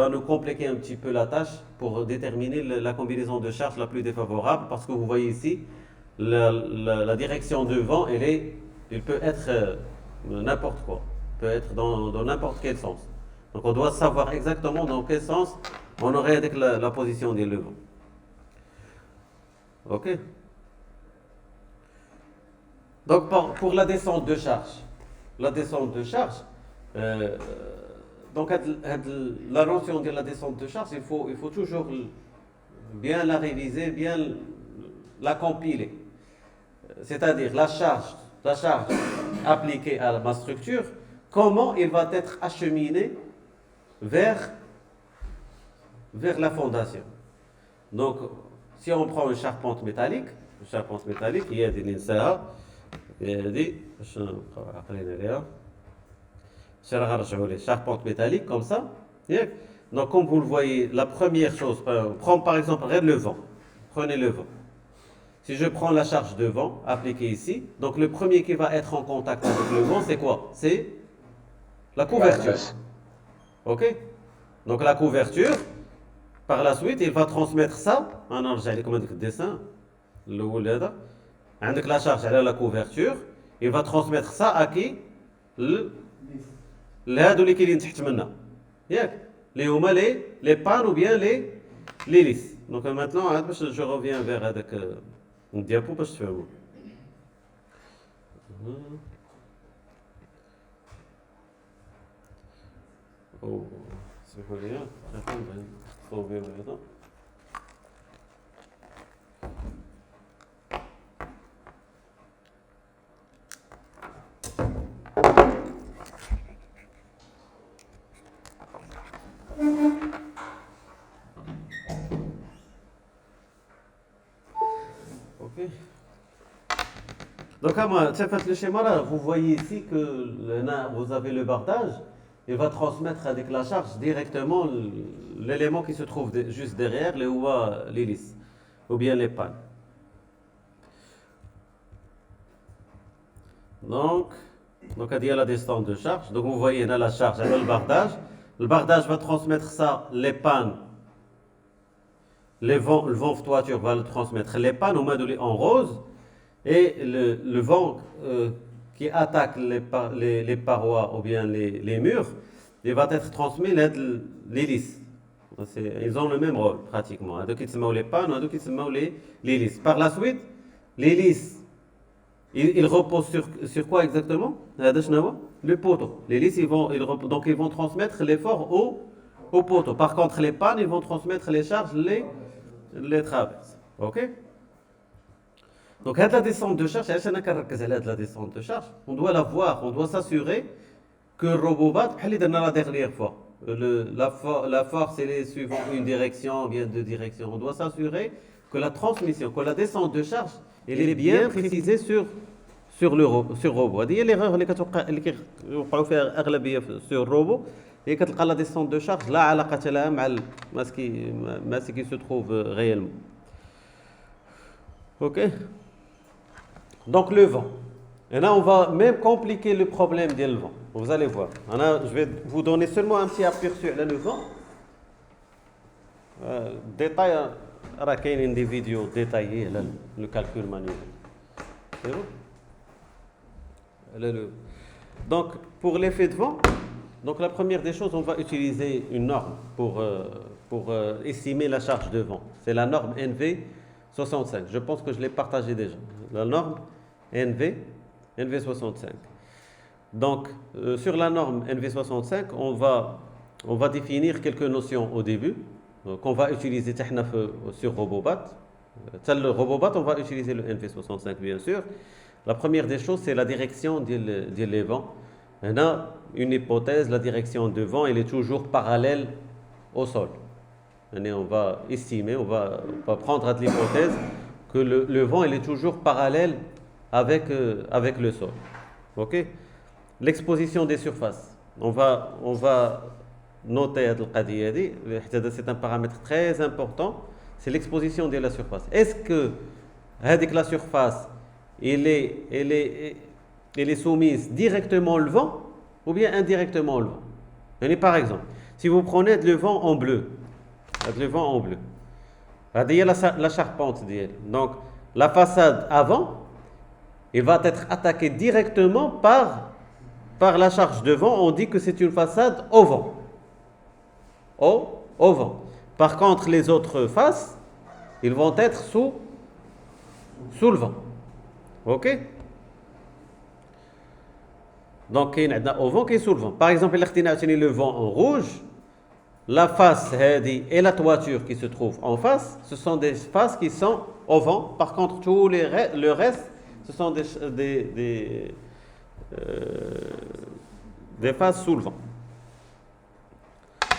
nous compliquer un petit peu la tâche pour déterminer la combinaison de charges la plus défavorable, parce que vous voyez ici, la direction de vent, elle peut être n'importe quoi, peut être dans n'importe quel sens. Donc on doit savoir exactement dans quel sens on aurait avec la position des vents. Ok. Donc pour la descente de charge, donc la notion de la descente de charge, il faut toujours bien la réviser, bien la compiler. C'est-à-dire la charge appliquée à ma structure, comment il va être acheminé vers la fondation. Donc, si on prend une charpente métallique, il y a des linsaha, charpente métallique comme ça. Donc, comme vous le voyez, la première chose, prends par exemple, le vent. Prenez le vent. Si je prends la charge de vent appliquée ici, donc le premier qui va être en contact avec le vent, c'est quoi? C'est la couverture. Ok? Donc la couverture, par la suite, il va transmettre ça. On a comme le dessin. Avec la charge à la couverture, il va transmettre ça à qui? هادو اللي كاينين تحت منا ياك اللي هما les pannes ou bien les lisses. Donc maintenant je reviens vers هذاك الديابو باش تفهموا. او سمحوا لي نصوبوا هذا. Donc, le schéma là, vous voyez ici que vous avez le bardage, il va transmettre avec la charge directement l'élément qui se trouve juste derrière, l'hélice, ou bien les pannes. Donc, Donc, il y a la descente de charge. Donc, vous voyez là la charge, le bardage. Le bardage va transmettre ça, les pannes. Le vent de toiture va le transmettre les pannes au modulé en rose. Et le vent qui attaque les parois ou bien les murs, il va être transmis l'hélice. Ils ont le même rôle pratiquement. Donc, ils se mettent les pannes, donc ils se mettent l'hélice. Par la suite, l'hélice, il repose sur quoi exactement? Le poteau. L'hélice, ils vont transmettre l'effort au poteau. Par contre, les pannes, ils vont transmettre les charges, les traverses. Ok? Donc, la descente de charge, la descente de charge, on doit la voir, on doit s'assurer que le robot bat, la dernière fois. La force, elle est suivant une direction, bien deux directions. On doit s'assurer que la transmission, que la descente de charge, elle est bien précisée sur le robot. Il y a l'erreur qui sur le robot, et que la descente de charge, là, ce qui se trouve réellement. Ok? Donc le vent. Et là, on va même compliquer le problème du vent. Vous allez voir. Je vais vous donner seulement un petit aperçu sur le vent. Détail, il y a des vidéos détaillées, le calcul manuel. C'est bon? Donc, pour l'effet de vent, donc la première des choses, on va utiliser une norme pour estimer la charge de vent. C'est la norme NV65. Je pense que je l'ai partagée déjà. La norme NV65. Donc, sur la norme NV65, on va définir quelques notions au début qu'on va utiliser sur Robobat. Le Robobat, on va utiliser le NV65 bien sûr. La première des choses, c'est la direction des vents. On a une hypothèse, la direction de vent, elle est toujours parallèle au sol. On va estimer, on va prendre l'hypothèse que le vent il est toujours parallèle avec le sol. Ok? L'exposition des surfaces. On va noter c'est un paramètre très important, c'est l'exposition de la surface. Est-ce que la surface elle est soumise directement au vent ou bien indirectement au vent? Par exemple, si vous prenez le vent en bleu, il y a la charpente. Donc, la façade avant, il va être attaqué directement par la charge de vent. On dit que c'est une façade au vent. Au vent. Par contre, les autres faces, ils vont être sous le vent. Ok? Donc, il y a au vent qui est sous le vent. Par exemple, le vent en rouge, la face et la toiture qui se trouvent en face, ce sont des faces qui sont au vent. Par contre, le reste, ce sont des faces sous le vent.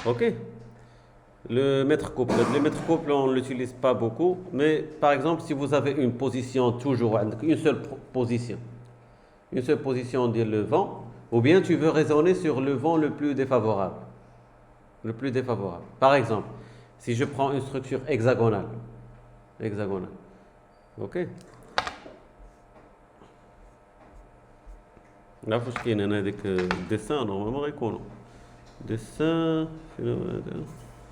Ok? Le mètre couple. Le mètre couple, on ne l'utilise pas beaucoup. Mais par exemple, si vous avez une position toujours, une seule position de le vent, ou bien tu veux raisonner sur le vent le plus défavorable. Par exemple, si je prends une structure hexagonale. Ok? Là, il faut qu'il y ait un dessin, normalement, dessin,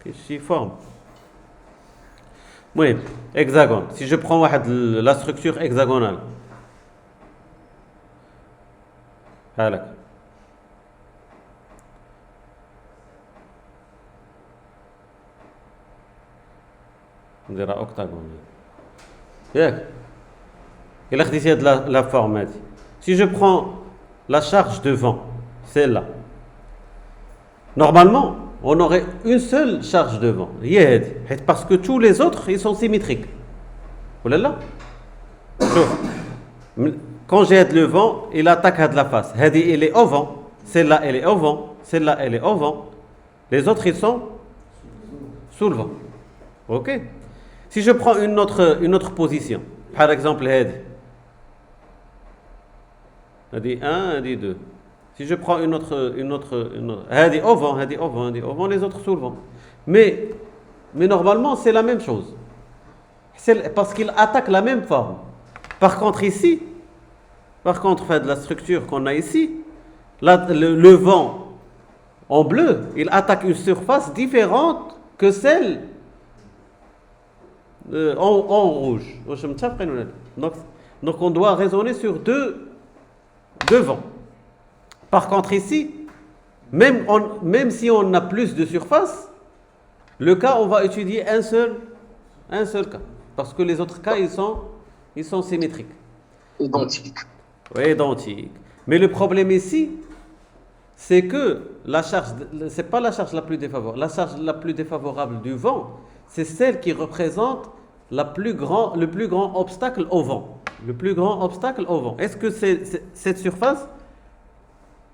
qui forme. Oui, hexagone. Si je prends la structure hexagonale. Voilà. On dirait octagone. Il a dit la forme. Si je prends la charge de vent, celle-là, normalement, on aurait une seule charge de vent. Parce que tous les autres, ils sont symétriques. Voilà. Quand j'ai le vent, il attaque à la face. Elle est au vent. Celle-là, elle est au vent. Celle-là, elle est au vent. Les autres, ils sont sous le vent. Ok? Si je prends une autre position, par exemple, elle dit 1, elle dit 2. Si je prends une autre, elle dit au vent, les autres sous le vent. Mais normalement, c'est la même chose. Parce qu'il attaque la même forme. Par contre, ici, de la structure qu'on a ici, le vent en bleu, il attaque une surface différente que celle en rouge. Donc on doit raisonner sur deux vents. Par contre ici, même si on a plus de surface, le cas, on va étudier un seul cas. Parce que les autres cas, ils sont symétriques. Identique. Oui, identiques. Mais le problème ici, c'est que la charge, c'est pas la charge la plus défavorable. La charge la plus défavorable du vent, c'est celle qui représente le plus grand obstacle au vent. Le plus grand obstacle au vent. Est-ce que cette surface,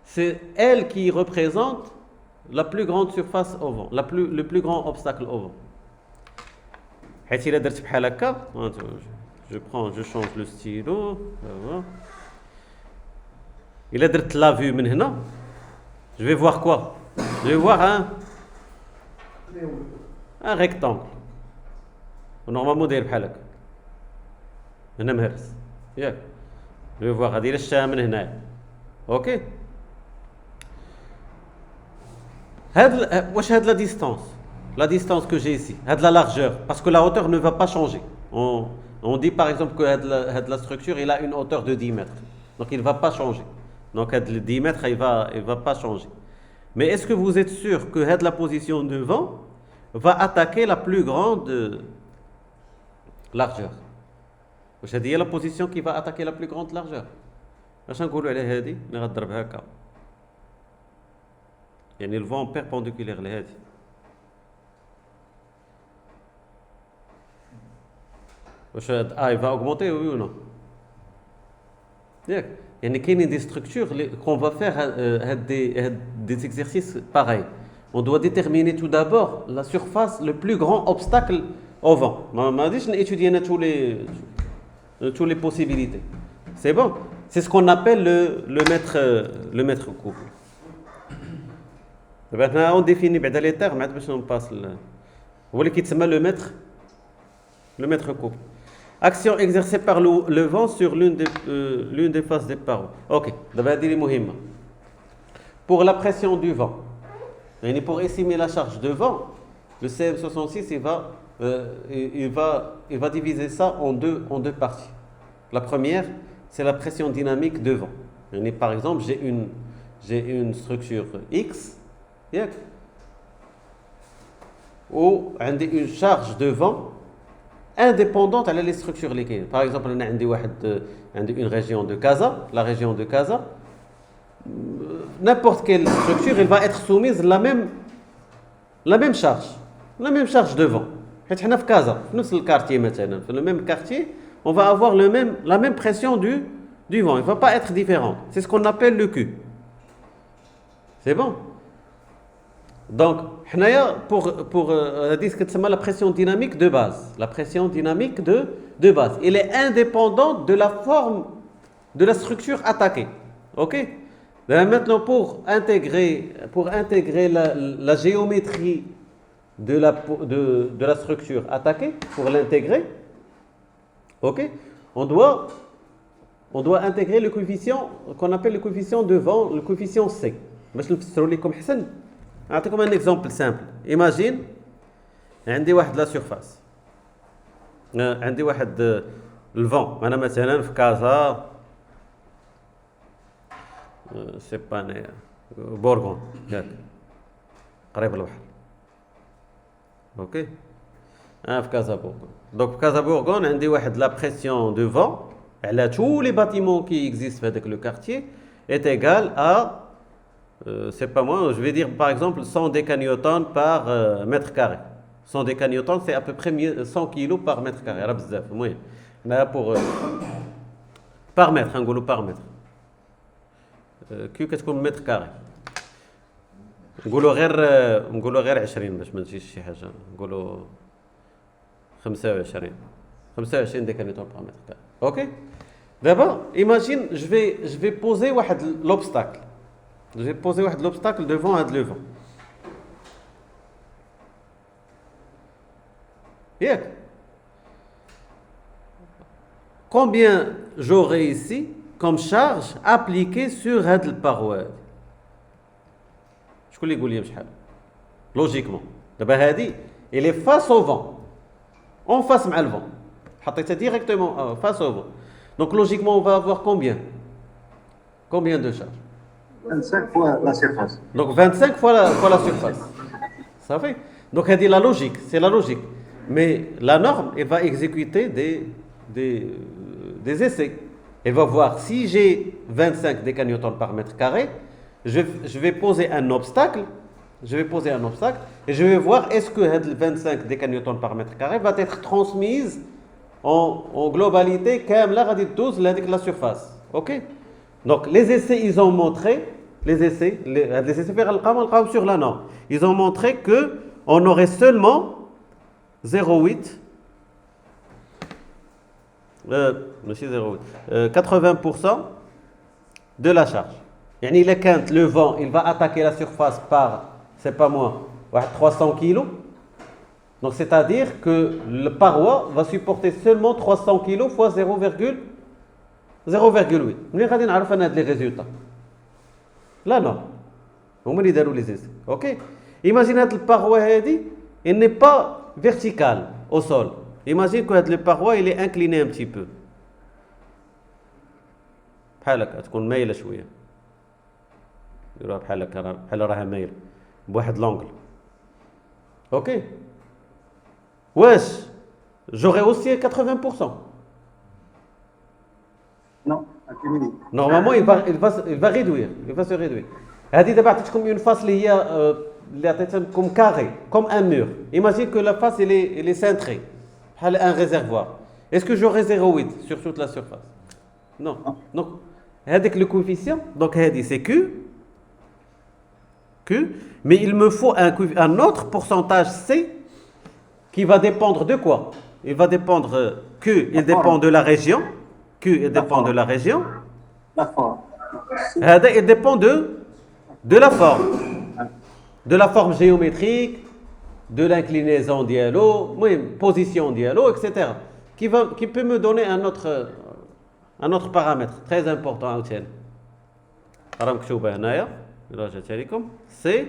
c'est elle qui représente la plus grande surface au vent, le plus grand obstacle au vent. Je change le stylo. Il a درت la vue maintenant. Je vais voir quoi? Je vais voir un rectangle. Normalement داير بحال هكا. هنا مهرس. ياك. Je vais voir هذه الشام من هنا. OK. Wesh had la distance que j'ai ici, had la largeur, parce que la hauteur ne va pas changer. On dit par exemple que had la structure, il a une hauteur de 10 mètres, donc il ne va pas changer. Donc had le 10 mètres, il va pas changer. Mais est-ce que vous êtes sûr que had la position devant va attaquer la plus grande largeur? Wesh هذه هي la position qui va attaquer la plus grande largeur. اش نقولوا على هذه اللي غضرب هكا؟ يعني le vent perpendiculaire لهذه. واش il va augmenter oui ou non? ياك يعني كاينين des structures qu'on va faire des exercices pareils. On doit déterminer tout d'abord la surface, le plus grand obstacle au vent. ما غاديش étudier tous les possibilités. C'est bon? C'est ce qu'on appelle le mètre couple. Maintenant, on définit les termes, maintenant on passe هو اللي كيتسمى le mètre couple. Action exercée par le vent sur l'une des faces des parois. OK, d'abord هذه اللي مهمة. Pour la pression du vent, يعني pour estimer la charge de vent, le CM66 il va diviser ça en deux parties. La première, c'est la pression dynamique de vent. يعني par exemple, j'ai une structure X ou une charge de vent indépendante à les structures liquides. Par exemple, on a une région de Casa, la région de Casa, n'importe quelle structure, elle va être soumise à la même charge de vent. On a Casa, dans le même quartier, on va avoir la même pression du vent. Il ne va pas être différent. C'est ce qu'on appelle le Q. C'est bon? Donc, pour la pression dynamique de base. La pression dynamique de base. Elle est indépendante de la forme de la structure attaquée. OK? Maintenant, pour intégrer la géométrie de la structure attaquée, pour l'intégrer, OK? On doit intégrer le coefficient qu'on appelle le coefficient de vent, le coefficient C. باش نفسروا لكم حسن نعطيكم un exemple simple. Imagine عندي واحد لا سيرفاس، عندي واحد الفون، انا مثلا في كازا سي با انايا بورغون ياك قريب البحر. اوكي في كازا بورغون. دونك في كازا بورغون عندي واحد لا بريسيون دو فون على tous les bâtiments qui existent في هذاك لو كارتيer est égal à c'est pas moi, je vais dire par exemple 100 décanewtons par mètre carré. 100 décanewtons, c'est à peu près 100 kg par mètre carré. Là, par mètre, on dit par mètre. Qu'est-ce qu'on mètre carré? نقولوا غير 20 باش ما نجيش شي حاجه، نقولوا 25 décanewtons par mètre carré. OK? D'abord, imagine je vais poser l'obstacle. Je vais poser l'obstacle devant le vent. Yeah. Combien j'aurai ici comme charge appliquée sur la paroi? شكون اللي يقول لي بشحال لوجيكمون دابا هادي il est face au vent en face مع الفون حطيتها directement face au vent donc logiquement on va avoir combien de charges 25 fois la surface. donc 25 fois la surface ça fait donc elle dit la logique c'est la logique mais la norme elle va exécuter des essais elle va voir si j'ai 25 décanewtons par mètre carré je vais poser un obstacle et je vais voir est-ce que 25 décanewtons par mètre carré va être transmise en globalité كاملة غادي تدوز لهذيك la surface ok donc les essais ils ont montré les essais sur la norme ils ont montré que on aurait seulement 0,8 80% de la charge يعني إلا كانت le vent il va attaquer la surface par c'est pas moi 300 kg donc c'est-à-dire que la paroi va supporter seulement 300 kg fois 0,8 ملي غادي نعرف انا هاد لي ريزولطا لا نو هما اللي داروا لي زيس اوكي imagine هاد الباروا هادي il n'est pas vertical au sol imagine que هاد le paroi il est incliné un petit peu بحال هكا تكون مايله شويه يراه بحال هكا بحال راها مايله بواحد لونغل اوكي واش j'aurais aussi 80% Non, accumulé. normalement il va réduire il va se réduire هذه دابا عطيتكم une face اللي هي اللي عطيتكم carré comme un mur imagine que la face elle est cintrée بحال un réservoir est-ce que j'aurai 0,8 sur toute la surface non donc هذاك le coefficient donc هذه c'est Q mais il me faut un autre pourcentage C qui va dépendre de quoi il va dépendre Q il dépend de la région Q il dépend de la région La forme. هذا il dépend de la forme géométrique de l'inclinaison dialo position dialo etc qui peut me donner un autre paramètre très important عاوتاني راه مكتوبه هنايا الا جات لكم c'est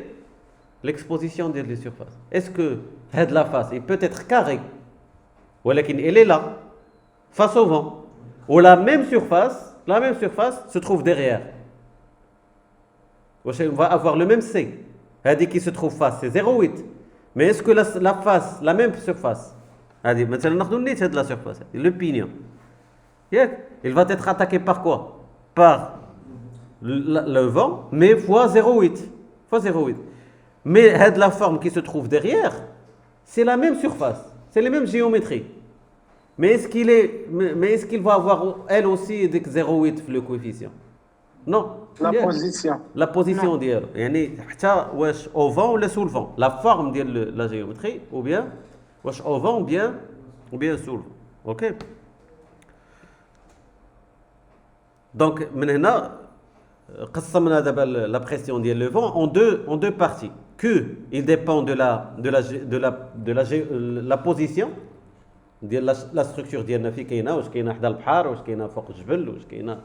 l'exposition des surfaces est-ce que هاد la face il peut être carré ولكن elle est là face au vent ou la même surface se trouve derrière on va avoir le même C هذه qui se trouve face c'est 0,8 mais est-ce que la face la même surface هذه مثلا ناخذ النيت هاد la surface le pignon il va être attaqué par quoi par le vent mais fois 0,8 mais هاد la forme qui se trouve derrière c'est la même surface c'est les mêmes géométries mais est-ce qu'il va avoir elle aussi des 0,8 le coefficient non la position ديالو يعني حتى واش au vent ولا sous le vent la forme ديال la géométrie ou bien واش au vent ou bien sous le vent OK donc من هنا قسمنا دابا la pression ديال le vent en deux parties Q il dépend de la position ديال la structure ديالنا في كاينه واش كاينه حدا البحر واش كاينه فوق الجبل واش كاينه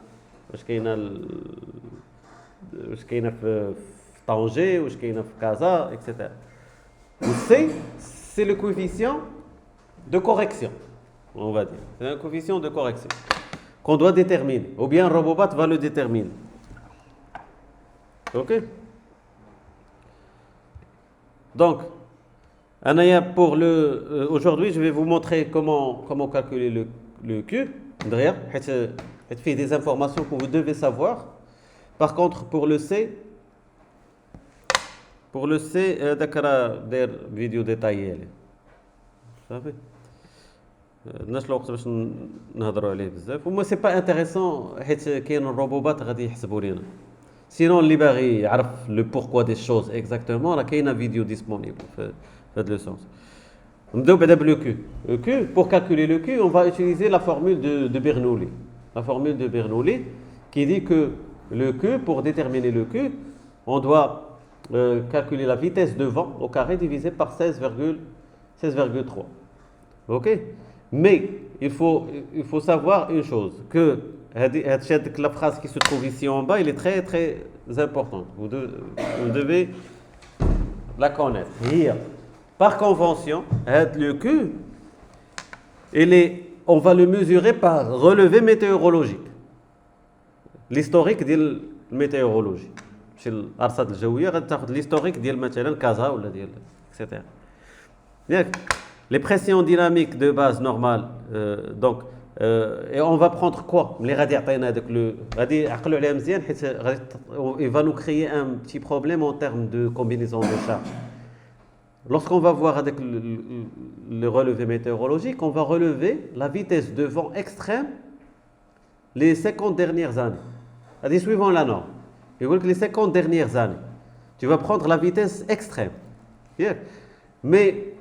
في طنجة واش كاينه في كازا etc c'est le coefficient de correction on va dire c'est un coefficient de correction qu'on doit déterminer ou bien Robobat va le déterminer OK donc pour aujourd'hui je vais vous montrer comment calculer le Q derrière il fait des informations que vous devez savoir par contre pour le C d'accord des vidéos détaillées صافي الناس الوقت باش نهضروا عليه بزاف وما سي با انتريسون حيت كاين الروبوبات غادي يحسبوا لينا سينون اللي باغي يعرف لو بوركوا دي شوز اكزاكتومون راه كاينه فيديو ديسپونيبل في هاد لو سونس نبداو بعدا بلو كيو le Q pour calculer le Q on va utiliser la formule de Bernoulli la formule de Bernoulli qui dit que le Q pour déterminer le Q on doit calculer la vitesse de vent au carré divisé par 16,3 OK mais il faut savoir une chose que la phrase qui se trouve ici en bas elle est très très importante vous devez la connaître. Par convention, le Q, on va le mesurer par relevé météorologique. L'historique de la météorologie. Chez l'Arsad al-Jawiya, tu as l'historique de Kaza, etc. Les pressions dynamiques de base normale, et on va prendre quoi? Il va nous créer un petit problème en termes de combinaison de charges. Lorsqu'on va voir avec le relevé météorologique, on va relever la vitesse de vent extrême les 50 dernières années. C'est-à-dire suivant la norme. Il veut que les 50 dernières années, tu vas prendre la vitesse extrême. Mais,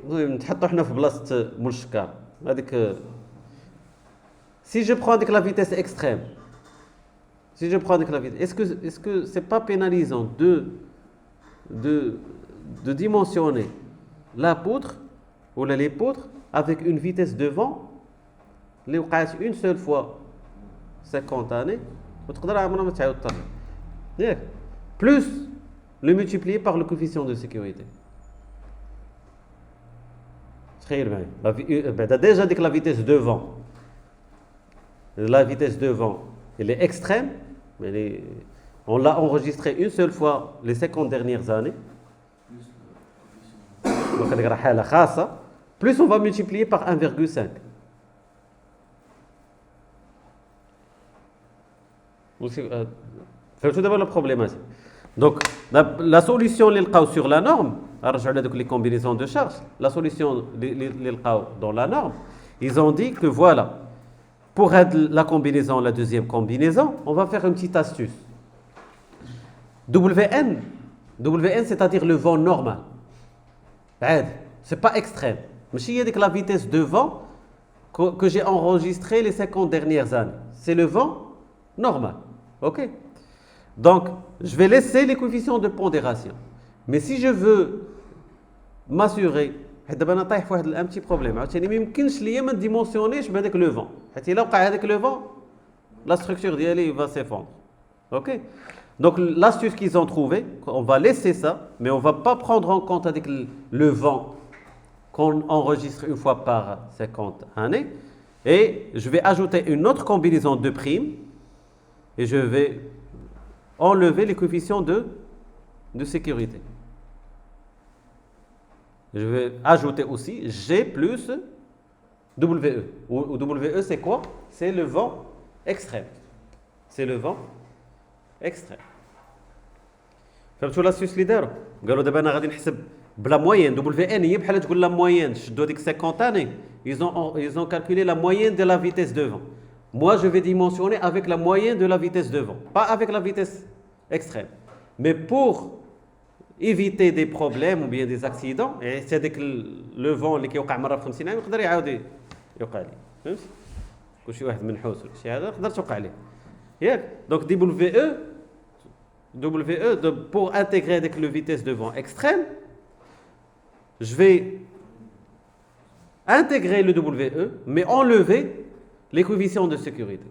si je prends avec la vitesse extrême, est-ce que c'est pas pénalisant de dimensionner la poutre ou les poutres avec une vitesse de vent une seule fois 50 années, plus le multiplier par le coefficient de sécurité. Déjà dès que la vitesse de vent, elle est extrême, mais on l'a enregistré une seule fois les 50 dernières années. Plus on va multiplier par 1,5. C'est tout d'abord le problème. Donc, la solution sur la norme, les combinaisons de charges, la solution dans la norme, ils ont dit que voilà, pour la combinaison, la deuxième combinaison, on va faire une petite astuce. WN, c'est-à-dire le vent normal. C'est pas extrême. Mais si il y a la vitesse de vent que j'ai enregistré les 50 dernières années, c'est le vent normal. Ok? Donc, je vais laisser les coefficients de pondération. Mais si je veux m'assurer, un petit problème. Je ne dimensionner le vent. Avec le vent, la structure va s'effondrer. Ok? Donc, l'astuce qu'ils ont trouvée, on va laisser ça, mais on ne va pas prendre en compte avec le vent qu'on enregistre une fois par 50 années. Et je vais ajouter une autre combinaison de primes et je vais enlever les coefficients de sécurité. Je vais ajouter aussi G plus WE. WE, c'est quoi? C'est le vent extrême. C'est le vent extrême. فهمتوا l'astuce leader? قالوا دابا انا غادي نحسب بلا moyenne. WN هي بحال تقول la moyenne. شدوا ديك 50 années. Ils ont calculé la moyenne de la vitesse de vent. Moi, je vais dimensionner avec la moyenne de la vitesse de vent, pas avec la vitesse extrême. Mais pour éviter des problèmes ou bien des accidents, et c'est que le vent اللي كيوقع مره في 50 عام يقدر يعاود يوقع ليه. فهمت؟ كل شي واحد منحوس ولا شي هذا يقدر توقع ليه. ياك؟ Donc WE, pour intégrer avec le vitesse de vent extrême, je vais intégrer le WE, mais enlever les coefficients de sécurité.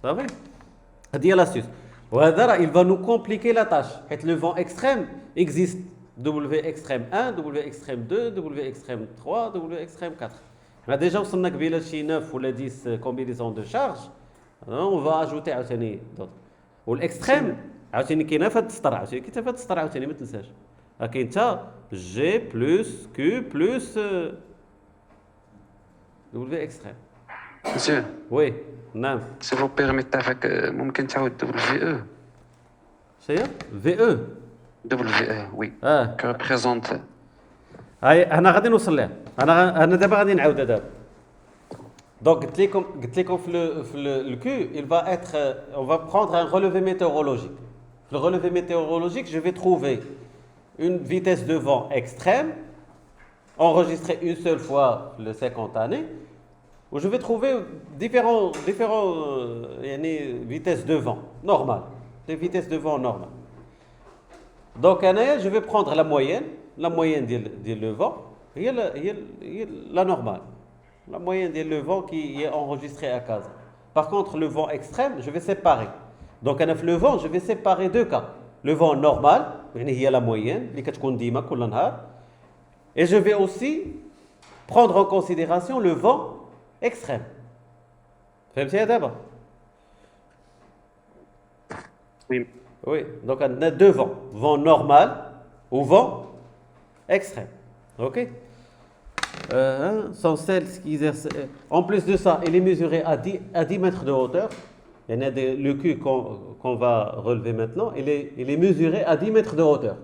Ça va? C'est l'astuce. Il va nous compliquer la tâche. Le vent extrême existe. W extrême 1, W extrême 2, W extrême 3, W extrême 4. On a déjà وصلنا قبيله شي 9 ولا 10 combinaisons de charges. On va ajouter عاوتاني d'autres. والاكستريم عاوتاني كاينه في هاد السطر عاوتاني كاين في هاد السطر عاوتاني ما تنساش. كاين حتى G plus Q plus W extrême. Monsieur, Oui, نعم. si vous permettez, ممكن تعاود WE. C'est VE. WE, oui. Que représente. هاي انا غادي نوصل لها. انا دابا غادي نعاودها دابا. Donc قلت لكم في le Q, il va être on va prendre un relevé météorologique. Le relevé météorologique, je vais trouver une vitesse de vent extrême enregistrée une seule fois les 50 années, où je vais trouver différents vitesses de vent normales, des vitesses de vent normales. Donc je vais prendre la moyenne du vent, la normale. La moyenne du vent qui est enregistré à Casa. Par contre, le vent extrême, je vais séparer. Donc, le vent, je vais séparer deux cas. Le vent normal, يعني هي la moyenne اللي كتكون ديما كل نهار. Et je vais aussi prendre en considération le vent extrême. فهمتي دابا؟ Oui. Oui, donc on a deux vents, vent normal ou vent extrême. Ok? Sont celles qui exercent. En plus de ça, il est mesuré à 10 mètres de hauteur. Il y en a le cul qu'on va relever maintenant, il est mesuré à 10 mètres de hauteur.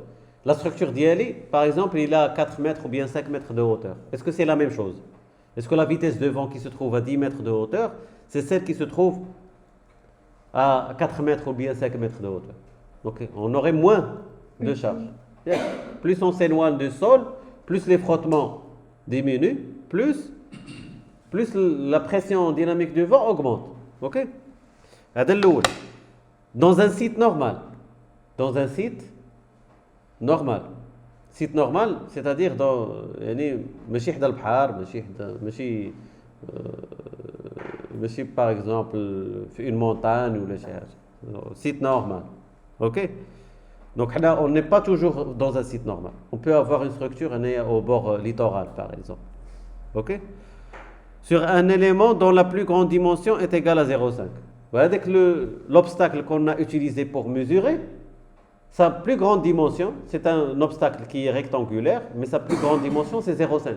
La structure d'Yali, par exemple, il a 4 mètres ou bien 5 mètres de hauteur. Est-ce que c'est la même chose? Est-ce que la vitesse de vent qui se trouve à 10 mètres de hauteur, c'est celle qui se trouve à 4 mètres ou bien 5 mètres de hauteur? Donc on aurait moins de charge. Plus on s'éloigne du sol, plus les frottements diminuent, plus la pression dynamique du vent augmente. Ok? Dans un site normal, site normal, c'est-à-dire dans ماشي حدا البحر ماشي par exemple في une montagne ou site normal. Ok? Donc là, on n'est pas toujours dans un site normal. On peut avoir une structure au bord littoral, par exemple. Ok? Sur un élément dont la plus grande dimension est égale à 0,5. Avec l'obstacle qu'on a utilisé pour mesurer, sa plus grande dimension, c'est un obstacle qui est rectangulaire, mais sa plus grande dimension, c'est 0,5.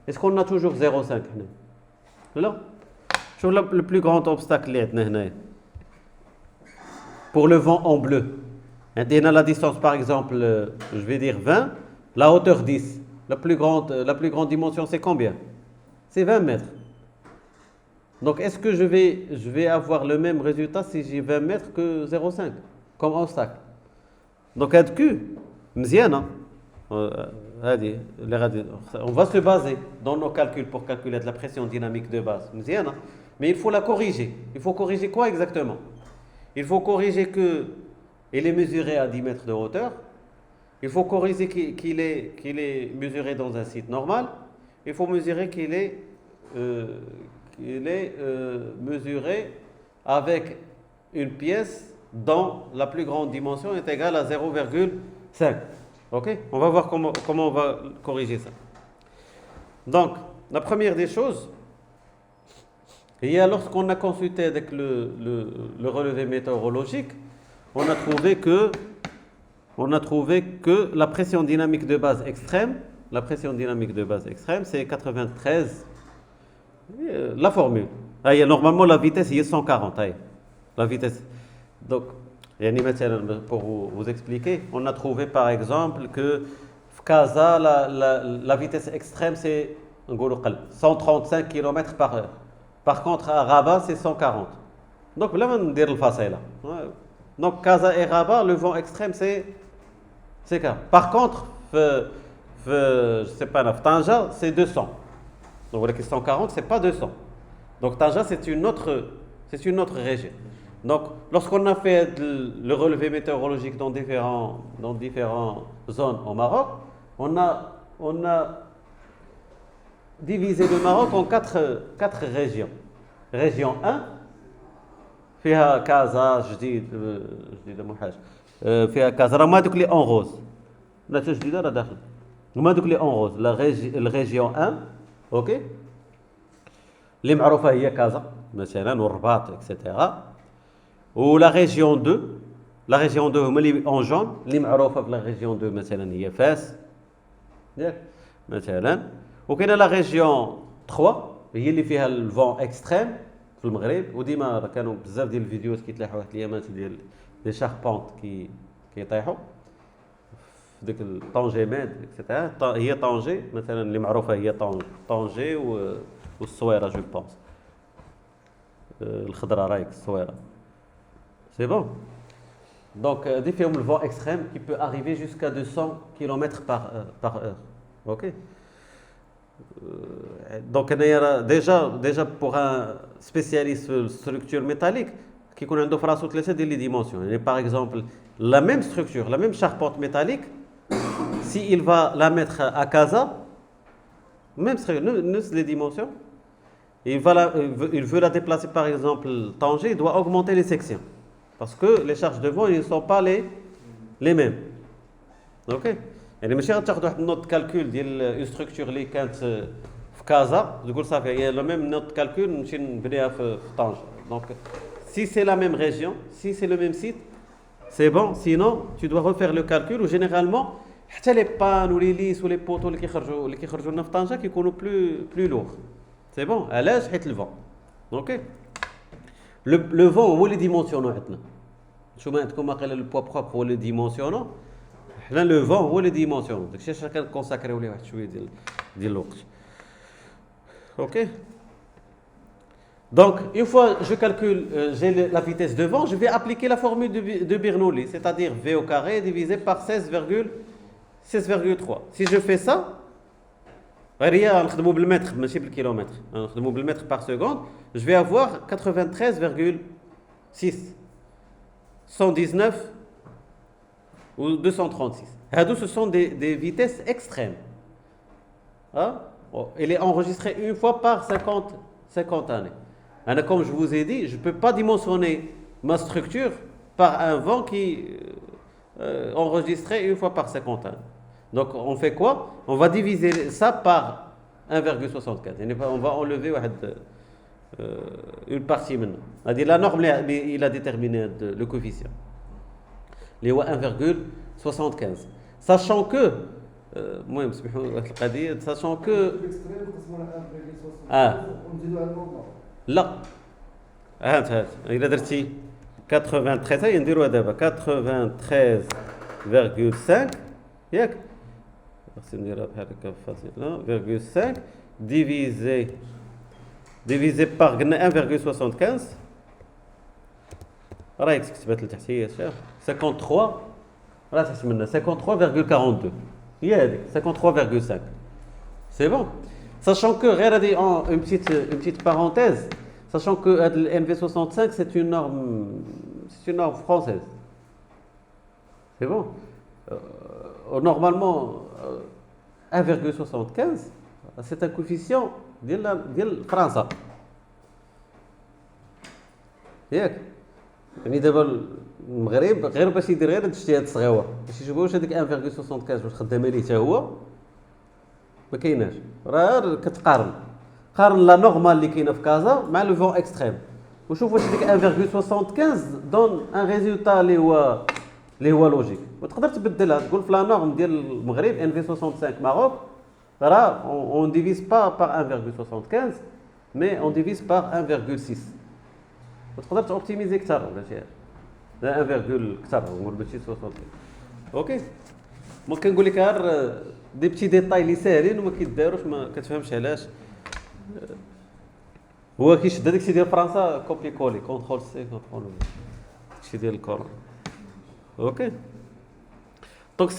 Est-ce qu'on a toujours 0,5? Non. Sur le plus grand obstacle, pour le vent en bleu. La distance, par exemple, je vais dire 20, la hauteur 10. La plus grande dimension, c'est combien? C'est 20 mètres. Donc, est-ce que je vais avoir le même résultat si j'ai 20 mètres que 0,5 comme obstacle? Donc, on va se baser dans nos calculs pour calculer de la pression dynamique de base. Mais il faut la corriger. Il faut corriger quoi exactement? Il faut corriger qu'il est mesuré à 10 mètres de hauteur. Il faut corriger qu'il est mesuré dans un site normal. Il faut mesurer qu'il est mesuré avec une pièce dont la plus grande dimension est égale à 0,5. Ok? On va voir comment on va corriger ça. Donc, la première des choses, lorsqu'on a consulté avec le relevé météorologique, on a trouvé que la pression dynamique de base extrême, c'est 93. La formule. Normalement, la vitesse est 140. La vitesse. Donc, pour vous expliquer, on a trouvé par exemple que Casa, la vitesse extrême, c'est 135 km par heure. Par contre, à Rabat, c'est 140. Donc, là, on va dire le facile. Donc, Casa et Rabat, le vent extrême, c'est 40. Par contre, je sais pas, Tanja, c'est 200. Donc, la question 140, c'est pas 200. Donc, Tanja, c'est une autre région. Donc, lorsqu'on a fait le relevé météorologique dans différentes zones au Maroc, on a divisé le Maroc en quatre régions. Région 1, فيها كازا جديد مو حاجه فيها كازا راه ما دوك لي اون روز لا حتى جديده راه داخل هما دوك لي اون روز الريجيون 1 اوكي اللي معروفه هي كازا مثلا والرباط اكسيتيرا ولا ريجيون 2 هما اللي اون جون اللي معروفه في لا ريجيون 2 مثلا هي فاس ياك مثلا وكاينه لا ريجيون 3 هي اللي فيها الفون اكستريم في المغرب وديما كانوا بزاف ديال الفيديوهات كيطيحوا واحد الايامات ديال لي شاربونت كيطيحوا في ديك طنجة ماد اكسيتيرا هي طنجة مثلا اللي معروفه هي طنجة والصويره جو بونس الخضره رايك الصويره سي بون دونك هادي فيهم الفون اكستريم كي بو اريفي جوسكا 200 km par heure اوكي Donc, déjà pour un spécialiste de structure métallique, qui connaît une différence des dimensions. Par exemple, la même structure, la même charpente métallique, s'il va la mettre à Casa, même les dimensions, il veut la déplacer par exemple Tanger, il doit augmenter les sections. Parce que les charges de vent, ils ne sont pas les mêmes. اوكي يعني ماشي غتاخذ واحد النوت كالكول ديال اون ستركتور اللي كانت في كازا تقول صافي هي لا ميم نوت كالكول نمشي نبنيها في طنجة. دونك si c'est la même région, si c'est le même site, c'est bon. Sinon, tu dois refaire le calcul. Ou généralement, حتى les pannes ou les lisses ou les poteaux اللي كيخرجوا لنا في طنجة كيكونوا plus lourds. C'est bon. علاش؟ حيت le vent. OK. Le vent هو اللي ديمونسيونو عندنا. شو ما عندكم قال le poids propre هو اللي ديمونسيونو. حنا le vent هو اللي ديمونسيونو. داكشي علاش كنكونساكريو ليه واحد شويه ديال الوقت. OK. Donc, une fois je calcule, j'ai la vitesse de vent, je vais appliquer la formule de Bernoulli, c'est-à-dire V au carré divisé par 16,3. Si je fais ça, نخدمو بالمتر ماشي بالكيلومتر, نخدمو بالمتر par seconde, je vais avoir 93,6, 119 ou 236. Ce sont des vitesses extrêmes. Hein? Il est enregistré une fois par 50 années. Alors, comme je vous ai dit, je ne peux pas dimensionner ma structure par un vent qui est enregistré une fois par 50 ans. Donc, on fait quoi? On va diviser ça par 1,75. On va enlever une partie maintenant. C'est-à-dire la norme, il a déterminé le coefficient. Il est 1,75. Sachant que, sachant que... لا هات الا درتي 93 هي نديروها دابا 93,5 ياك خصني نديرها بحال هكا فاصله 1,5 ديفيزي بار قلنا 1,75 راهي كتبات لتحت هي 53 راه تحت منها 53,42 هي هذيك 53,5 سي بون. Sachant que, regardez une petite parenthèse, sachant que le NV65 c'est une norme française. C'est bon. Normalement, 1,75 c'est un coefficient de France. ياك يعني دابا المغرب غير باش يدير غير هاد الاجتهاد الصغيور باش يشوفوا واش هذيك 1,75 واش خدامه ليه حتى هو ما كايناش. راه كتقارن قارن لا نورمال اللي كاينه في كازا مع لو فون اكستريم وشوف واش ديك 1,75 دون ان ريزولتا اللي هو لوجيك. وتقدر تبدلها تقول في لا نورم ديال المغرب ان في 65 ماروك راه اون ديفيز با بار 1,75 مي اون ديفيز بار 1,6 وتقدر توبتيميزي اكثر ولا شي 1, اكثر نقول ماشي 60. اوكي ممكن نقول لك غير دي بتي ديتاي اللي ساهلين وما كيداروش ما كتفهمش علاش. هو كيشد هذاك الشيء ديال فرنسا كوبي كولي كونترول سي كونترول الشيء ديال الكورونا. اوكي دونك 53,5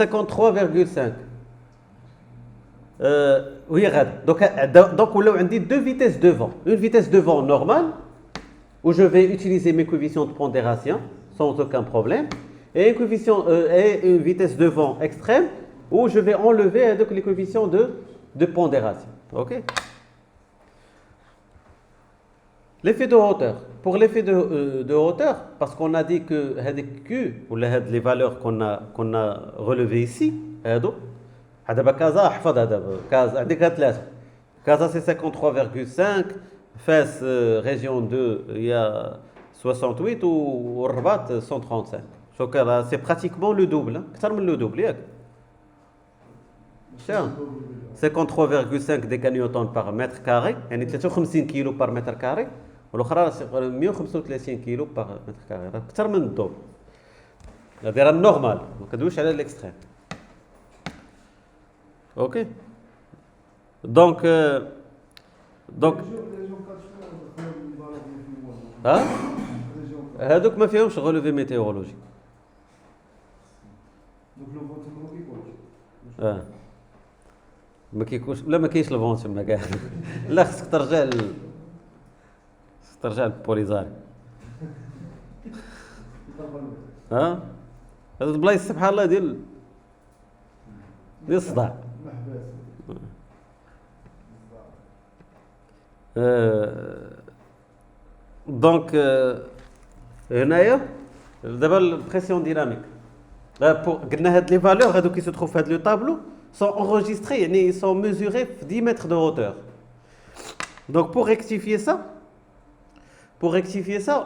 وهي غادا دونك ولاو عندي دو فيتيس دو فون اون فيتيس دو فون نورمال où je vais utiliser mes coefficients de pondération sans aucun problème et une vitesse de vent extrême où je vais enlever donc les coefficients de pondération. OK? L'effet de hauteur. Pour l'effet de hauteur, parce qu'on a dit que Q ou les valeurs qu'on a relevées ici, Casa c'est 53,5, Fès région 2 il y a 68 ou Rabat 135. Donc c'est pratiquement le double, le double. 53,5 décanewtons par mètre carré, يعني 53 كيلو par mètre carré والاخرى 135 كيلو par mètre carré اكثر من الدوبل. هذه راه النورمال ما كندويش على الاكستريم. اوكي دونك ها هذوك ما فيهمش غولوفي ميتيورولوجي. ما كيكونش لا ما كاينش الفون تما كاع لا خصك ترجع للبوليزاري. ها هاد البلايص سبحان الله ديال الصداع. دونك هنايا دابا البريسيون ديناميك Les valeurs qui se trouvent dans le tableau sont enregistrées, ils sont mesurées 10 mètres de hauteur. Donc pour rectifier ça,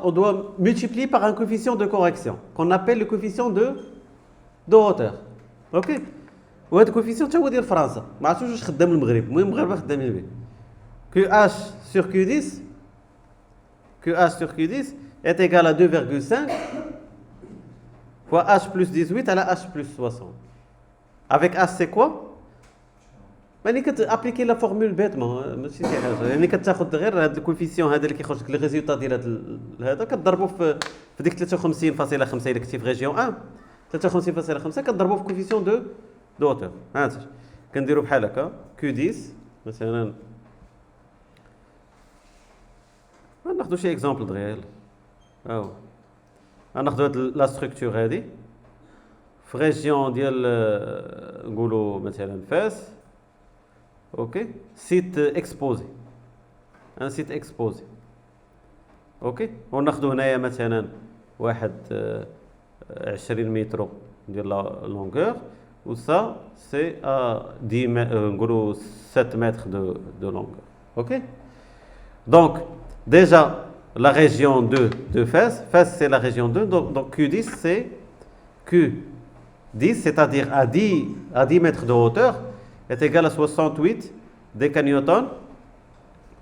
on doit multiplier par un coefficient de correction, qu'on appelle le coefficient de hauteur. Ok? وهذا الكوفيسيون حتى هو ديال فرنسا ما عرفتش واش خدام المغرب المهم المغاربه خدامين به QH sur Q10 est égal à 2,5 fois H plus 18 à la H plus 60. Avec H c'est quoi؟ يعني كتابليكي لا فورمول بيتمون ماشي شي حاجه يعني كتاخذ غير هذا الكوفيسيون هذا اللي كيخرج لك لي ريزولطا ديال هذا كتضربو في ديك 53.5 اللي كنتي في ريجيون 1 53.5 كتضربو في كوفيسيون دو هوتور هانت كنديرو بحال هكا Q10 مثلا ناخذ شي اكزامبل دغيا هاو غناخذ هاد لا ستركتور هادي في ريجيون ديال نقولوا مثلا فاس اوكي سيت اكسبوزي ان سيت اكسبوزي اوكي وناخذ هنايا مثلا واحد 20 متر ديال لا لونغور و ça c'est à 10 نقولوا 7 mètres de longueur. OK? Donc déjà la région 2 de Fès c'est la région 2 donc Q10 c'est Q10 c'est-à-dire à 10 mètres de hauteur est égal à 68 décanewtons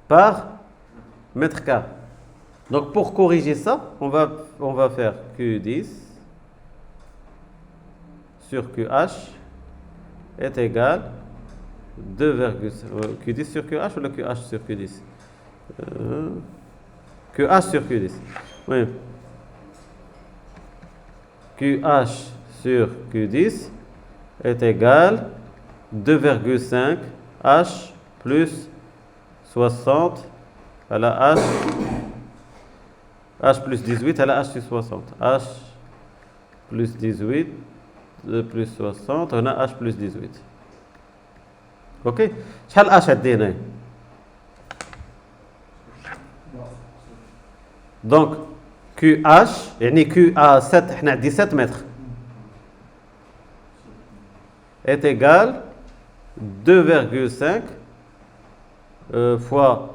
par mètre carré. Donc pour corriger ça, on va faire Q10 sur QH est égal 2, Q10 sur QH ou le QH sur Q10 QH sur Q10. Oui. QH sur Q10 est égal 2,5 H plus 60 à la H plus 18 à la H sur 60. H plus 18 plus 60 on a H plus 18. Ok? شحال H عندنا؟ Donc QH يعني Q à 7 احنا عندي 7 mètres est égal 2,5 fois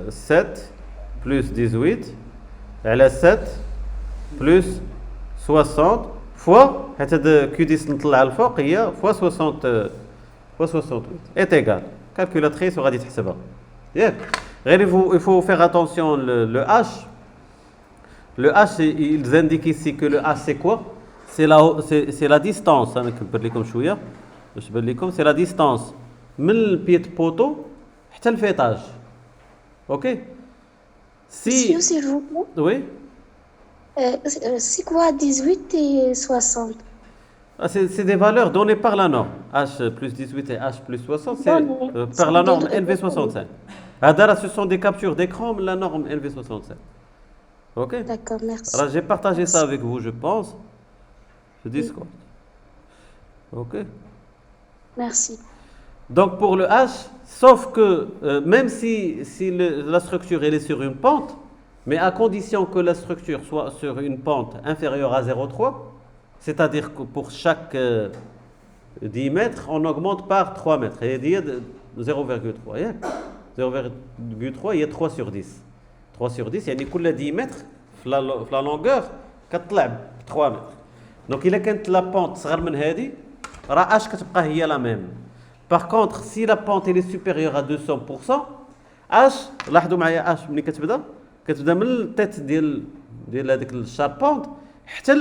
7 plus 18 على 7 plus 60 fois هذا Q10 نطلع الفوق هي fois 60 fois 68 est égal calculatrice وغادي تحسبها ياك غير il faut faire attention le H ils indiquent ici que le H c'est quoi c'est la distance انا نكبر لكم شويه باش تبان لكم c'est la distance من البيت بوتو حتى الفيطاج اوكي Monsieur, s'il vous plaît. Oui. C'est quoi 18 et 60? C'est des valeurs données par la norme. H plus 18 et H plus 60, c'est par la norme LV65. Adara, ce sont des captures d'écran, la norme LV65. Ok? D'accord, merci. Alors, j'ai partagé ça avec vous, je pense. Ce Discord. Ok? Merci. Donc, pour le H, sauf que même si la structure elle est sur une pente, mais à condition que la structure soit sur une pente inférieure à 0,3, c'est-à-dire que pour chaque 10 mètres, on augmente par 3 mètres. Et il y a 0,3. 0,3, il y a 3 sur 10. 3 sur 10, il y a كل 10 mètres, la longueur, 3 mètres. Donc, il y a la pente صغر من هذه, راه H كتبقى هي la même. Par contre, si la pente elle est supérieure à 200%, H, لاحظوا معايا H ملي كتبدا من التيت ديال هذيك الشاربونت حتى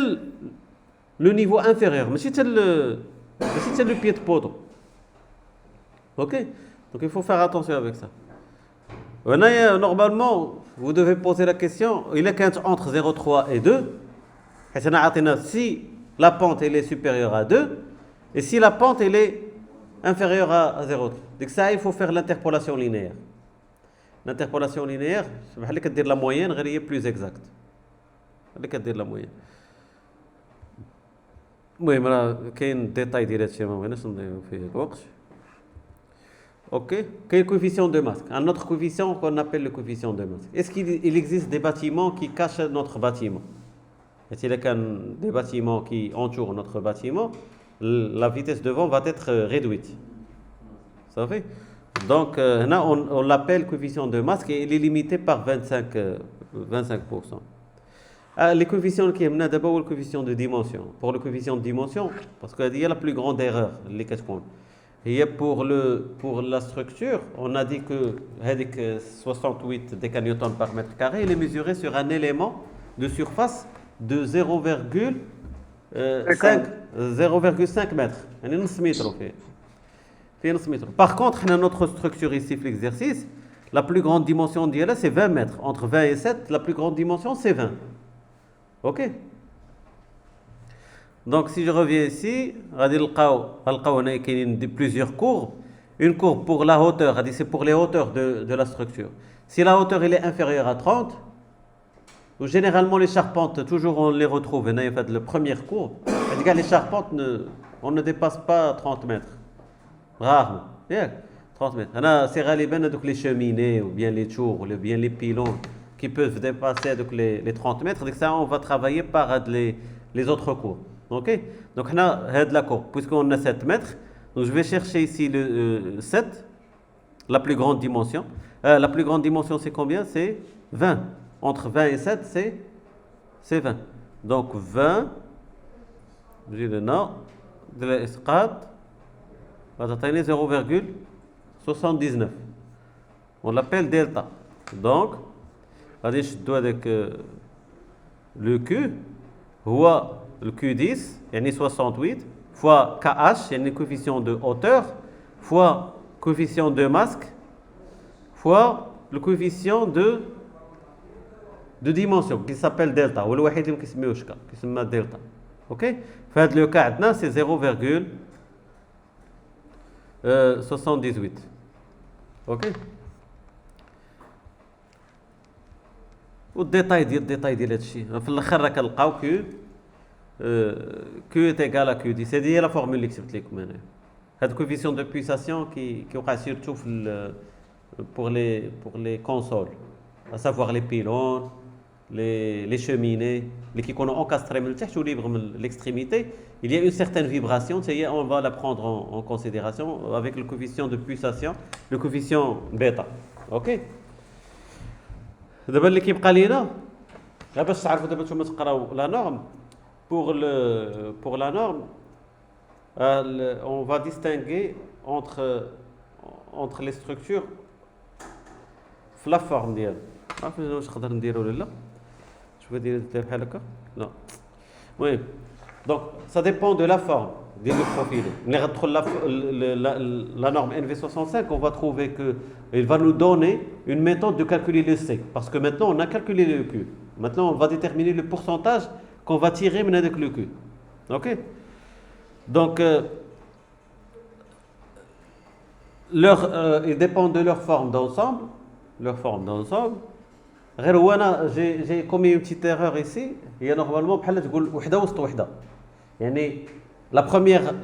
لو نيفو انفيريور ماشي حتى لو بيed بوتو. OK? Donc il faut faire attention avec ça. هنايا normalement vous devez poser la question il est كانت entre 0,3 et 2 حيت انا عطينا si la pente elle est supérieure à 2 et si la pente elle est inférieure à 0,3. Donc ça il faut faire l'interpolation linéaire. L'interpolation linéaire, c'est بحال اللي كدير la moyenne غير هي plus exacte. اللي كدير la moyenne. المهم راه كاين ديتاي ديال هادشي ما بغيناش نضيعو فيه الوقت. OK? Quel coefficient de masse? Un autre coefficient qu'on appelle le coefficient de masse. Est-ce qu'il existe des bâtiments qui cachent notre bâtiment? s'il y a des bâtiments qui entourent notre bâtiment, la vitesse de vent va être réduite. Ça fait? Donc, là, on l'appelle coefficient de masse et il est limité par 25%. Les coefficients qui est d'abord le coefficient de dimension. Pour le coefficient de dimension, parce qu'il y a la plus grande erreur, les 4 points. Et pour la structure, on a dit que 68 décanewtons par mètre carré, il est mesuré sur un élément de surface de 0,5 mètres. Par contre, notre structure ici, l'exercice, la plus grande dimension d'ILA, c'est 20 mètres. Entre 20 et 7, la plus grande dimension, c'est 20. OK? Donc, si je reviens ici, on a plusieurs courbes. Une courbe pour la hauteur, c'est pour les hauteurs de la structure. Si la hauteur elle est inférieure à 30, généralement les charpentes, toujours on les retrouve. La première courbe, les charpentes, on ne dépasse pas 30 mètres. Rarement. 30 mètres. C'est rarement les cheminées, ou bien les tours, ou bien les pylônes qui peuvent dépasser les 30 mètres. Donc ça, on va travailler par les autres courbes. OK? Donc, on a la courbe, puisqu'on a 7 mètres. Donc, je vais chercher ici le 7, la plus grande dimension. La plus grande dimension, c'est combien? C'est 20. Entre 20 et 7, c'est 20. Donc, 20, j'ai le nom, de l'escrade, va atteindre 0,79. On l'appelle delta. Donc, je dois avec le Q, le Q10, il y a 68, fois KH, il y a un coefficient de hauteur, fois coefficient de masse, fois le coefficient de dimension, qui s'appelle delta, ou le wahid qui s'appelle delta. OK? Fait le cas, c'est 0,78. OK? والديتاي ديال هادشي في الاخر راه كنلقاو Q est égal à Q10. C'est la formule que je vous ai dit. Cette coefficient de pulsation qui est surtout pour les consoles, à savoir les pylônes, les cheminées, les qui sont encastrés ou libres de l'extrémité. Il y a une certaine vibration, on va la prendre en considération avec le coefficient de pulsation, le coefficient bêta. OK? D'abord, l'équipe Kalina, باش تعرفوا دابا نتوما تقراو la norme. Pour la norme, on va distinguer entre les structures la forme ديالها. ما عرفتش واش نقدر نديرو ولا لا. شوف دير بحال هكا. Non. Oui. Donc ça dépend de la forme du profil. La norme NV65, on va trouver que il va nous donner une méthode de calculer le C, parce que maintenant on a calculé le Q. Maintenant on va déterminer le pourcentage qu'on va tirer avec le Q. OK? Donc, ils dépendent de leur forme d'ensemble. J'ai commis une petite erreur ici. Il y a normalement la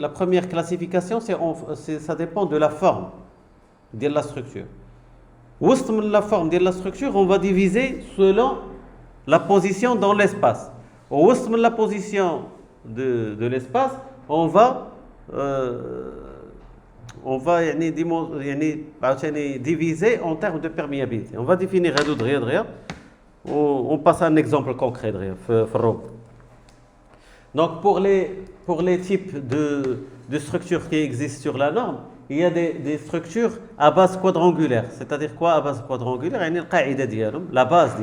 première classification, ça dépend de la forme de la structure. La forme de la structure, on va diviser selon la position dans l'espace. Au sein de la position de l'espace, on va diviser en termes de perméabilité. On va définir on passe à un exemple concret. Donc pour les types de structures qui existent sur la norme, il y a des structures à base quadrangulaire. C'est-à-dire quoi à base quadrangulaire? La base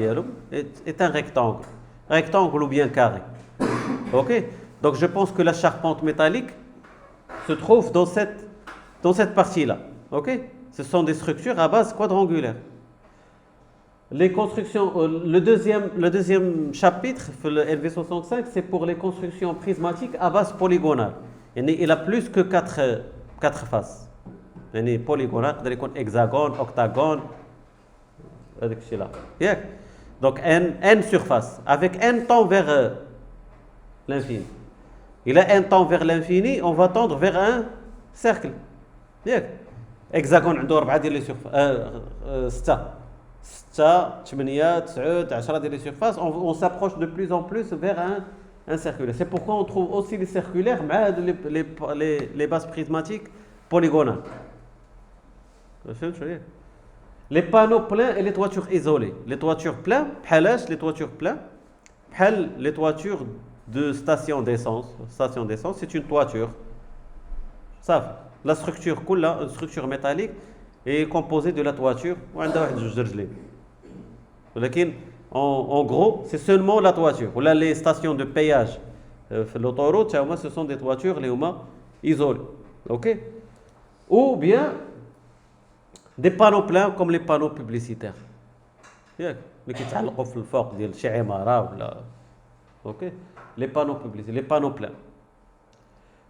est un rectangle ou bien carré. OK? Donc je pense que la charpente métallique se trouve dans cette partie-là. OK? Ce sont des structures à base quadrangulaire. Les constructions, le deuxième chapitre, le LV65, c'est pour les constructions prismatiques à base polygonale. Il a plus que 4 faces. Polygonale, il y a hexagone, octagone, là. Donc n surface, avec n tend vers l'infini. Il a n tend vers l'infini, on va tendre vers un cercle. Hexagone عنده 4 ديال لي surface 6. 6 8 9 10 ديال les surfaces, on s'approche de plus en plus vers un circulaire. C'est pourquoi on trouve aussi les circulaires مع les bases prismatiques polygonales. Les panneaux pleins et les toitures isolées. Les toitures pleins, les toitures pleins, les toitures de station d'essence. Station d'essence, c'est une toiture. Ça, la structure une structure métallique est composée de la toiture. En gros, c'est seulement la toiture. Là, les stations de péage, l'autoroute, ce sont des toitures isolées. Ok? Ou bien des panneaux pleins comme les panneaux publicitaires. Mais qui تعلقوا في الفوق ديال شي عمارة ولا. OK? Les panneaux publicitaires, les panneaux pleins.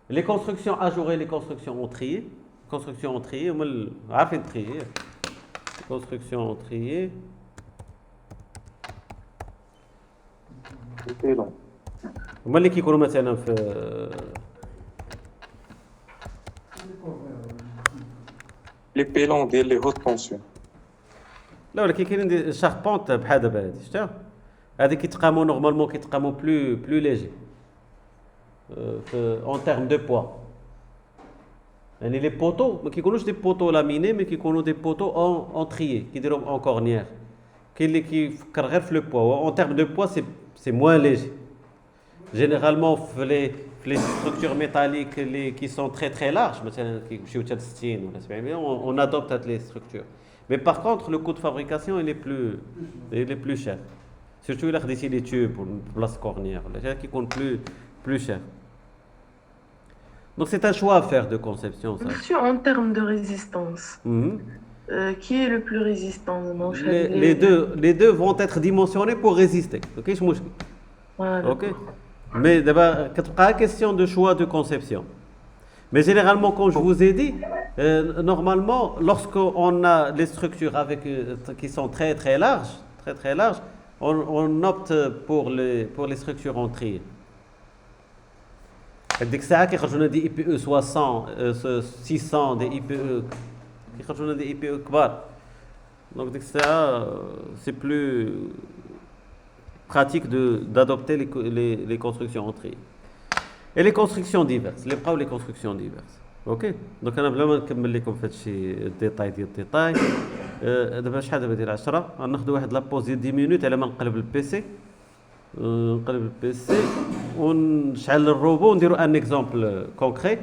Les constructions ajourées, les constructions en trier. Construction en trier, عارفين trier. Construction en trier. هما اللي كيكونوا مثلا في Les pélons ديال les hautes tensions. لا ولكن كاينين دي شاربونت بحال دابا هادي شفتها هادي كيتقاموا نورمالمون كيتقاموا بلو ليجي en termes de poids. يعني لي بوتو ما كيكونوش دي بوتو لاميني مي كيكونوا دي بوتو en trier كيديرهم en cornière. كاين اللي كيفكر غير في لو بوا en termes de poids c'est moins léger. Généralement les structures métalliques qui sont très très larges, on adopte les structures. Mais par contre, le coût de fabrication il est plus cher. Surtout il y a des tubes pour la cornière, qui comptent plus cher. Donc c'est un choix à faire de conception. Ça. Monsieur, en termes de résistance, qui est le plus résistant? Les deux vont être dimensionnés pour résister. Ok, ok. Mais d'abord, c'est question de choix de conception. Mais généralement, comme je vous ai dit, normalement, lorsqu'on a les structures qui sont très très larges, on opte pour les structures en trier. Dès que ça, des IPE 60, 600, des IPE, des IPE kbar. Donc dès que ça, c'est plus pratique d'adopter les constructions en trier. Et les constructions diverses, les constructions diverses. Ok? Donc انا بلا ما نكمل لكم في هادشي الديتاي ديال الديتاي دابا شحال دابا ديال 10 غناخذوا واحد لابوز ديال 10 مينوت على ما نقلب البيسي ونشعل الروبو ونديروا ان اكزومبل كونكري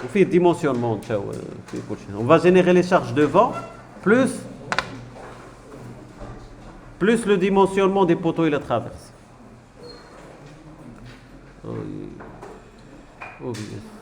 وفيه ديمونسيونمون تاو فيه كلشي. On va générer les charges de vent plus le dimensionnement des poteaux et la traverse. Oh yes.